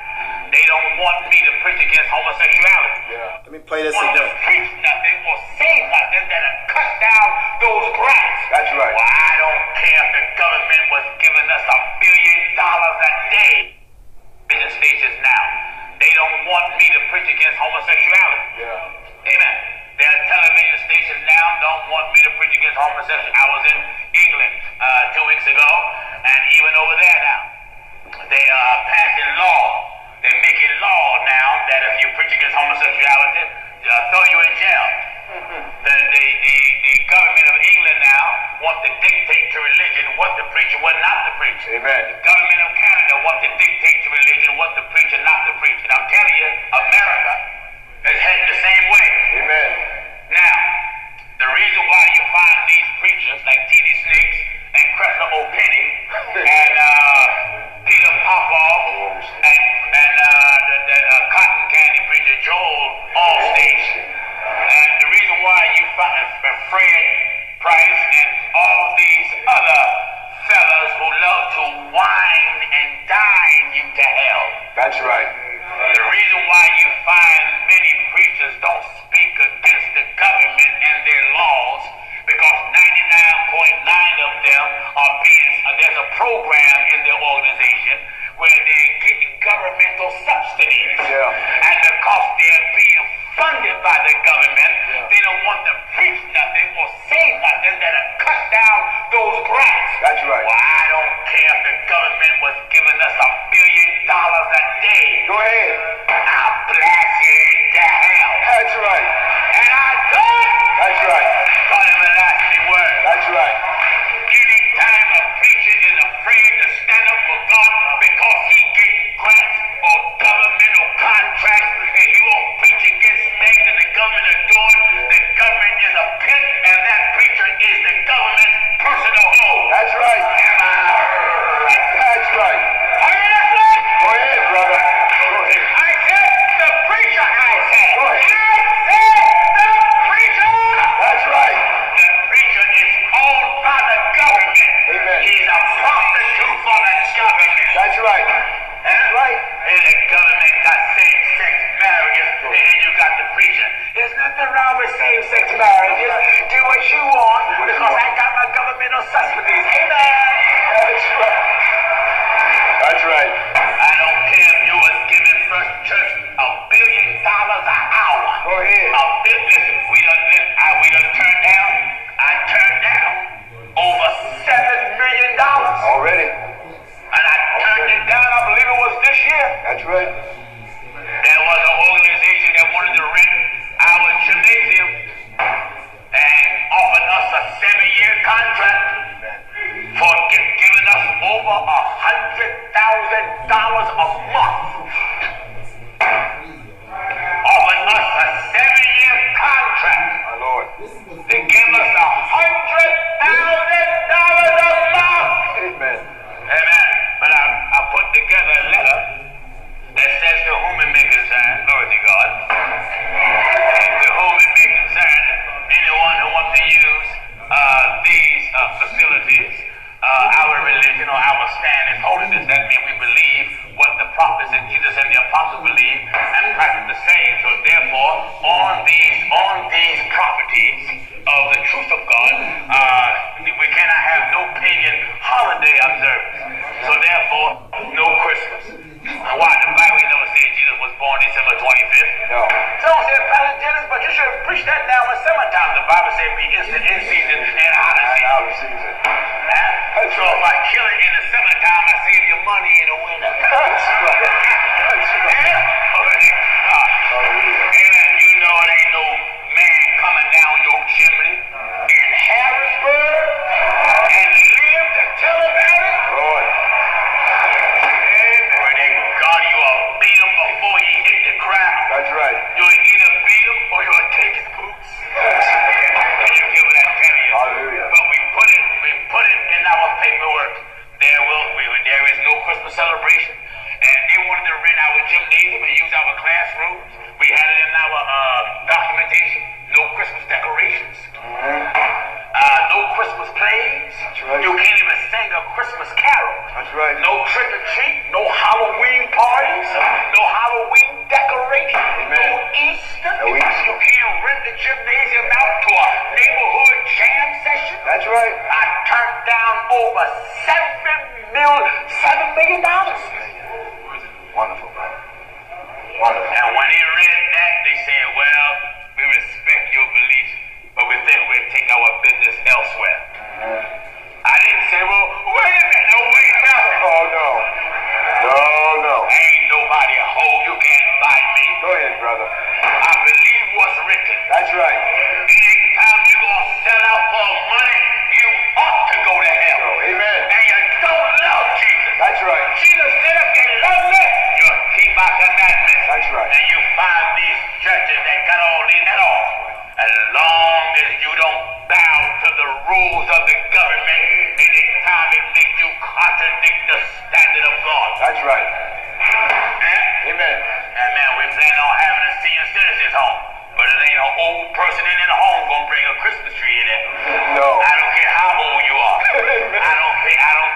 they don't want me to preach against homosexuality. Yeah. Let me play this again. Want to preach nothing or say nothing that'll cut down those grants. That's right. Well, I don't care if the government was giving us $1 billion a day. Vision stations now. They don't want me to preach against homosexuality. Yeah. Amen. Their television stations now don't want me to preach against homosexuality. I was in England 2 weeks ago, and even over there now, they are passing law. They're making law now that if you preach against homosexuality, they'll throw you in jail. The government of England now wants to dictate to religion what to preach and what not to preach. Amen. The government of Canada wants to dictate to religion what to preach and not to preach. And I'm telling you, America is heading the same way. Amen. Now, the reason why you find these preachers like T.D. Snakes and Creflo O'Penny and Peter Popoff and the cotton candy preacher Joel Allstate, and the reason why you find Fred Price and all these other fellas who love to wine and dine you to hell. That's right. The reason why you find many preachers don't speak against the government and their laws, because 99.9 of them are there's a program in their organization where they're getting governmental subsidies. Yeah. And because they're being funded by the government, they don't want to preach nothing or say nothing that'll cut down those grants. That's right. Well, I don't care if the government was giving us $1 billion a day. Go ahead. How That's right. That's right. Are you listening? Go ahead, brother. Go ahead. I said the preacher, I said. Go ahead. I said the preacher. That's right. The preacher is owned by the government. Amen. He's a prostitute for the government. That's right. That's right. And the government got same-sex marriages, and you got the preacher. There's nothing wrong with same-sex marriages. Do what you want, because I got my governmental subsidies. Amen. That's right. That's right. I don't care if you was giving First Church $1 billion an hour. Go ahead. Listen, we done turned down. I turned down over $7 million. Already. And I turned it down, I believe it was this year. That's right. There was an organization that wanted to rent our gymnasium and offered us a 7-year contract for giving us over $100,000 a month. Offered us a 7-year contract. My Lord. To give us $100,000 a month. Amen. Amen. But I put together a letter that says to whom it may concern, glory to God, and to whom it may concern, anyone who wants to use these facilities, our religion or our stand is holiness. That means we believe what the prophets and Jesus and the apostles believe and practice the same. So therefore, on these properties of the truth of God, we cannot have no pagan holiday observance. So therefore, no Christmas. Why? The Bible never said Jesus was born December 25th. No. Someone said, Pastor Dennis, but you should preach that now in summertime. The Bible said be instant in season and out of season. So if I kill it in the summertime, I save you money in the winter. That's right. That's right. Amen. You know it ain't no man coming down your chimney in Harrisburg and live to tell about it. Lord. God, you will beat him before he hit the ground. That's right. You'll either beat him or you'll take his boots. Can you give that penny? Hallelujah. But we put it in our paperwork. There is no Christmas celebration. And they wanted to rent our gymnasium and use our classrooms. We had it in our documentation. No Christmas decorations. No Christmas plays. That's right. You can't even sing a Christmas carol. That's right. No trick or treat. No Halloween parties. No Halloween decorations. Amen. No Easter. No Easter. You can't rent the gymnasium out to a neighborhood jam session. That's right. I turned down over $7 million. Wonderful, brother. Wonderful. And when they read that, they said, well, we respect your beliefs, but we think we'll take our business elsewhere. I didn't say, well, wait a minute, no, wait a minute. Oh, no. No. Ain't nobody home, you can't buy me. Go ahead, brother. I believe what's written. That's right. Anytime you're going to sell out for money, you ought to go to hell. Oh, amen. And you don't love Jesus. That's right. Jesus said if you love me, you'll keep my commandments. That's right. And you find these churches that got all these at all. As long as you don't bow to the rules of the government, anytime it makes you contradict the standard of God. That's right. Amen. And man, we plan on having a senior citizens home. But it ain't an old person in the home gonna bring a Christmas tree in it. No. I don't care how old you are. I don't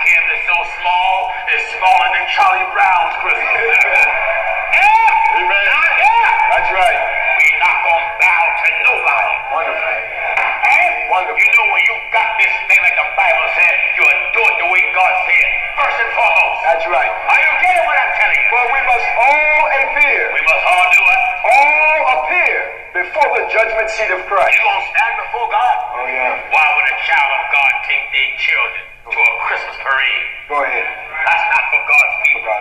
care if it's so small, it's smaller than Charlie Brown's Christmas. Amen. That's right. We're not gonna bow to nobody. Wonderful. Wonderful. You know when you got this thing like the Bible said, you do it the way God said, first and foremost. That's right. Are you getting what I'm telling you? For we must all appear. We must all do it. All appear before the judgment seat of Christ. You gonna stand before God? Oh, yeah. Why would a child of God take their children to a Christmas parade? Go ahead. That's not for God's people.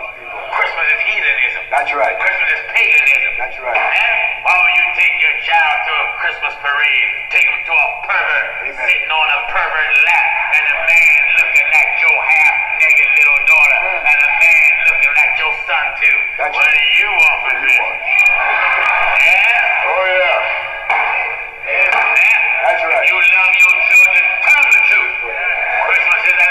Christmas is heathenism. That's right. Christmas is paganism. That's right. And why would you take your child to a Christmas parade? Take him to a pervert, sitting on a pervert lap, and a man looking at your half-naked little daughter, and a man looking at your son too. That's what do you want from this? Yeah? Oh, yeah. Amen. That's right. You love your children, tell them the truth. Christmas is a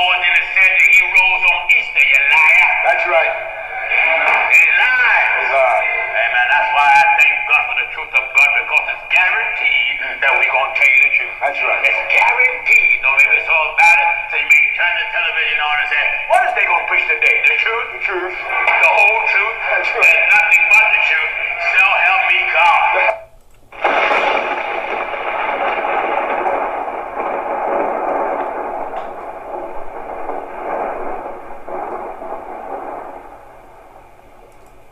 Lord didn't say that he rose on Easter, you liar. That's right. He lied. He lied. Amen. That's why I thank God for the truth of God, because it's guaranteed that we're going to tell you the truth. That's right. It's guaranteed. Don't make me so about it. So you may turn the television on and say, what is they going to preach today? The truth? The truth. The whole truth? That's right. And nothing but the truth. So help me God.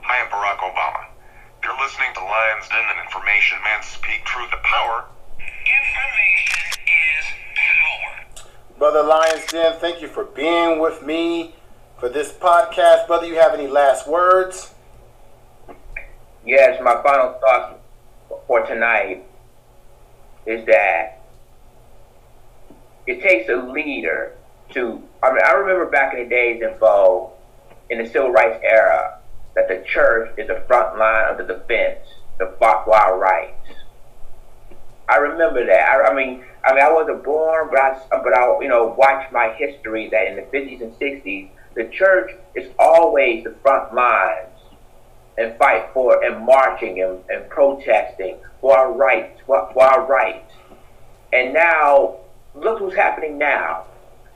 I am Barack Obama. You're listening to Lion's Den and Information Man Speak Truth to Power. Information is power. Brother Lion's Den, thank you for being with me for this podcast. Brother, you have any last words? Yes, my final thoughts for tonight is that it takes a leader to, I remember back in the days in the civil rights era, that the church is the front line of the defense, the fought for our rights. I remember that. I mean, I wasn't born, but I watched my history that in the 50s and 60s, the church is always the front lines and fight for and marching and protesting for our rights, for our rights. And now, look what's happening now.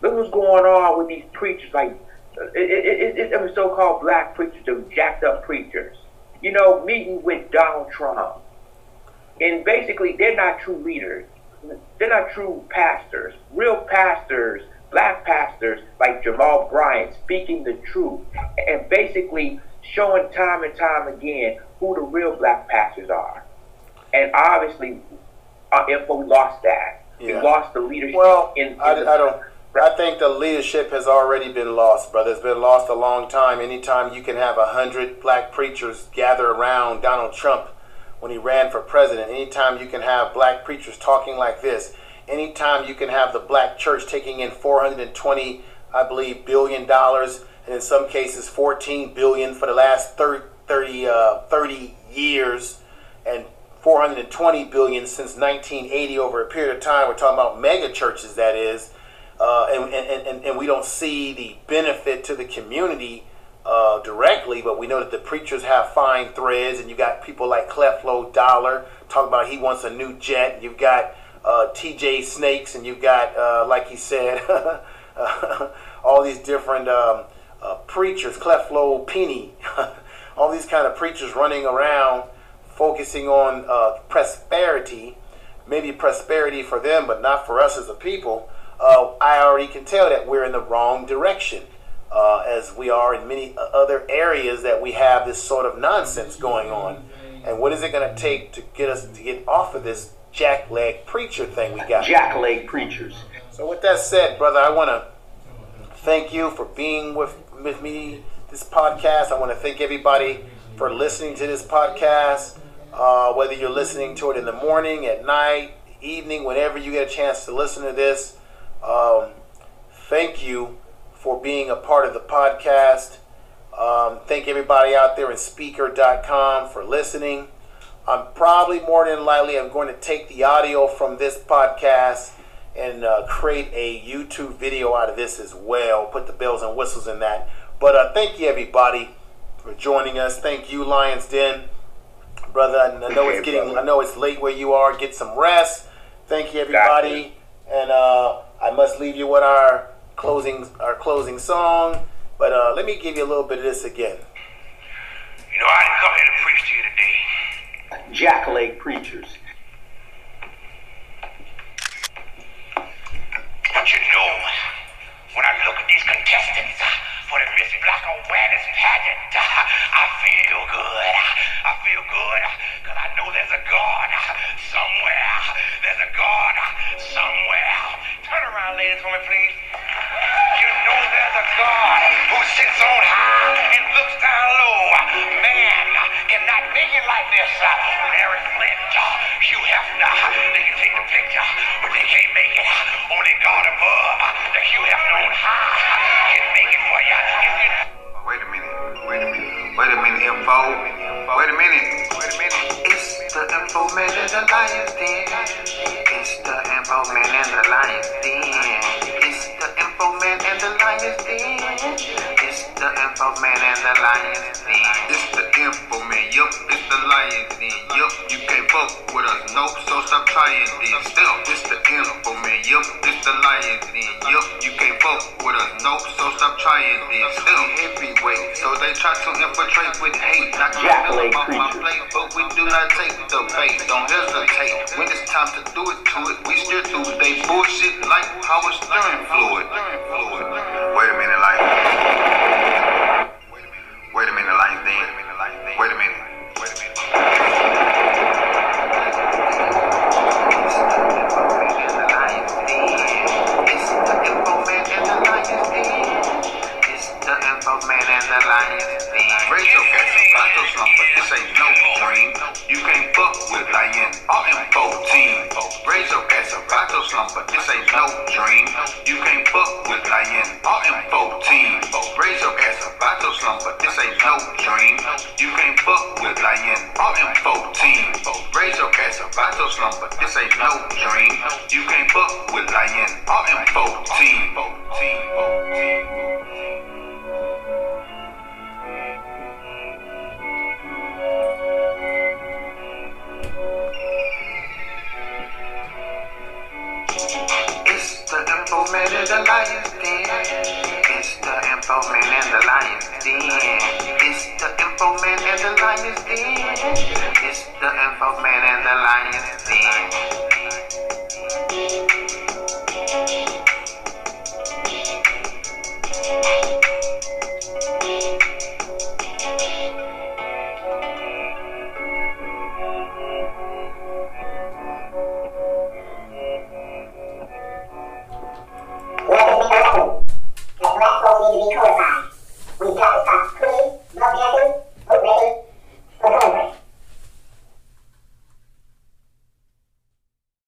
Look what's going on with these preachers, like so-called black preachers, the jacked up preachers, meeting with Donald Trump. And basically, they're not true leaders. They're not true pastors. Real pastors, black pastors like Jamal Bryant, speaking the truth and basically showing time and time again who the real black pastors are. And obviously, we lost that. Yeah. We lost the leadership. Well, I think the leadership has already been lost, brother. It's been lost a long time. Anytime you can have 100 black preachers gather around Donald Trump when he ran for president, anytime you can have black preachers talking like this, anytime you can have the black church taking in $420, I believe, $billion, and in some cases $14 billion for the last 30 years, and $420 billion since 1980 over a period of time. We're talking about mega churches, that is. And we don't see the benefit to the community directly, but we know that the preachers have fine threads, and you got people like Creflo Dollar talking about he wants a new jet. You've got TJ Snakes, and you've got, like he said, all these different preachers, Creflo Penny, all these kind of preachers running around focusing on prosperity, maybe prosperity for them, but not for us as a people. I already can tell that we're in the wrong direction, as we are in many other areas that we have this sort of nonsense going on. And what is it going to take to get us to get off of this jackleg preacher thing we got? Jackleg preachers. So with that said, brother, I want to thank you for being with me this podcast. I want to thank everybody for listening to this podcast, whether you're listening to it in the morning, at night, evening, whenever you get a chance to listen to this. Thank you for being a part of the podcast. Thank everybody out there in speaker.com for listening. I'm probably more than likely I'm going to take the audio from this podcast and create a YouTube video out of this as well. Put the bells and whistles in that. But thank you everybody for joining us. Thank you, Lion's Den, brother. I know it's late where you are. Get some rest. Thank you everybody. And I must leave you with our closing song. But let me give you a little bit of this again. I didn't come here to preach to you today. Jackleg preachers. But when I look at these contestants for the Miss Black Awareness pageant, I feel good. I feel good because I know there's a God somewhere. There's a God somewhere. Turn around, ladies, for me, please. You know there's a God who sits on high and looks down low. Man cannot make it like this. Mary Flint, Hugh Hefner, they can take the picture, but they can't make it. Only God above, the Hugh Hefner on high, can make it for you. Wait a minute, info. Wait a minute. It's the info man and the Lion's Den. It's the info man and the Lion's Den. It's the info man and the lion's den. It's the info man, yup, it's the lion's den. Yup, you can't fuck with us, nope, so stop trying then. Still, it's the info man, yup, it's the lion's den. Yup, you can't fuck with us, nope, so stop trying then. Still heavyweight, so they try to infiltrate with hate. Not Jackleg off my preachers. plate, but we do not take the bait. Don't hesitate. When it's time to do it to it, we steer through they bullshit like power steering fluid. Wait a minute, like. Wait a minute, like then. Wait a minute. Wait a minute. It's the info man and the lion's den. It's the info man and the lion's den. Raise your ass up out your slumber. This ain't no dream. You can't fuck with lion or info team. Raise your ass up out your slumber. This ain't no dream. You can't fuck with lion or info team. Raise your ass up out your slumber. This ain't no dream. You can't fuck with lion or info team. Raise your ass up out your slumber. This ain't no dream. You can't fuck with lion or info team. It's the info man and the lion's den. It's the info man and the lion's den. It's the info man and the lion's den. It's the info man and the lion's den. Let it be known that black folks need to be codified.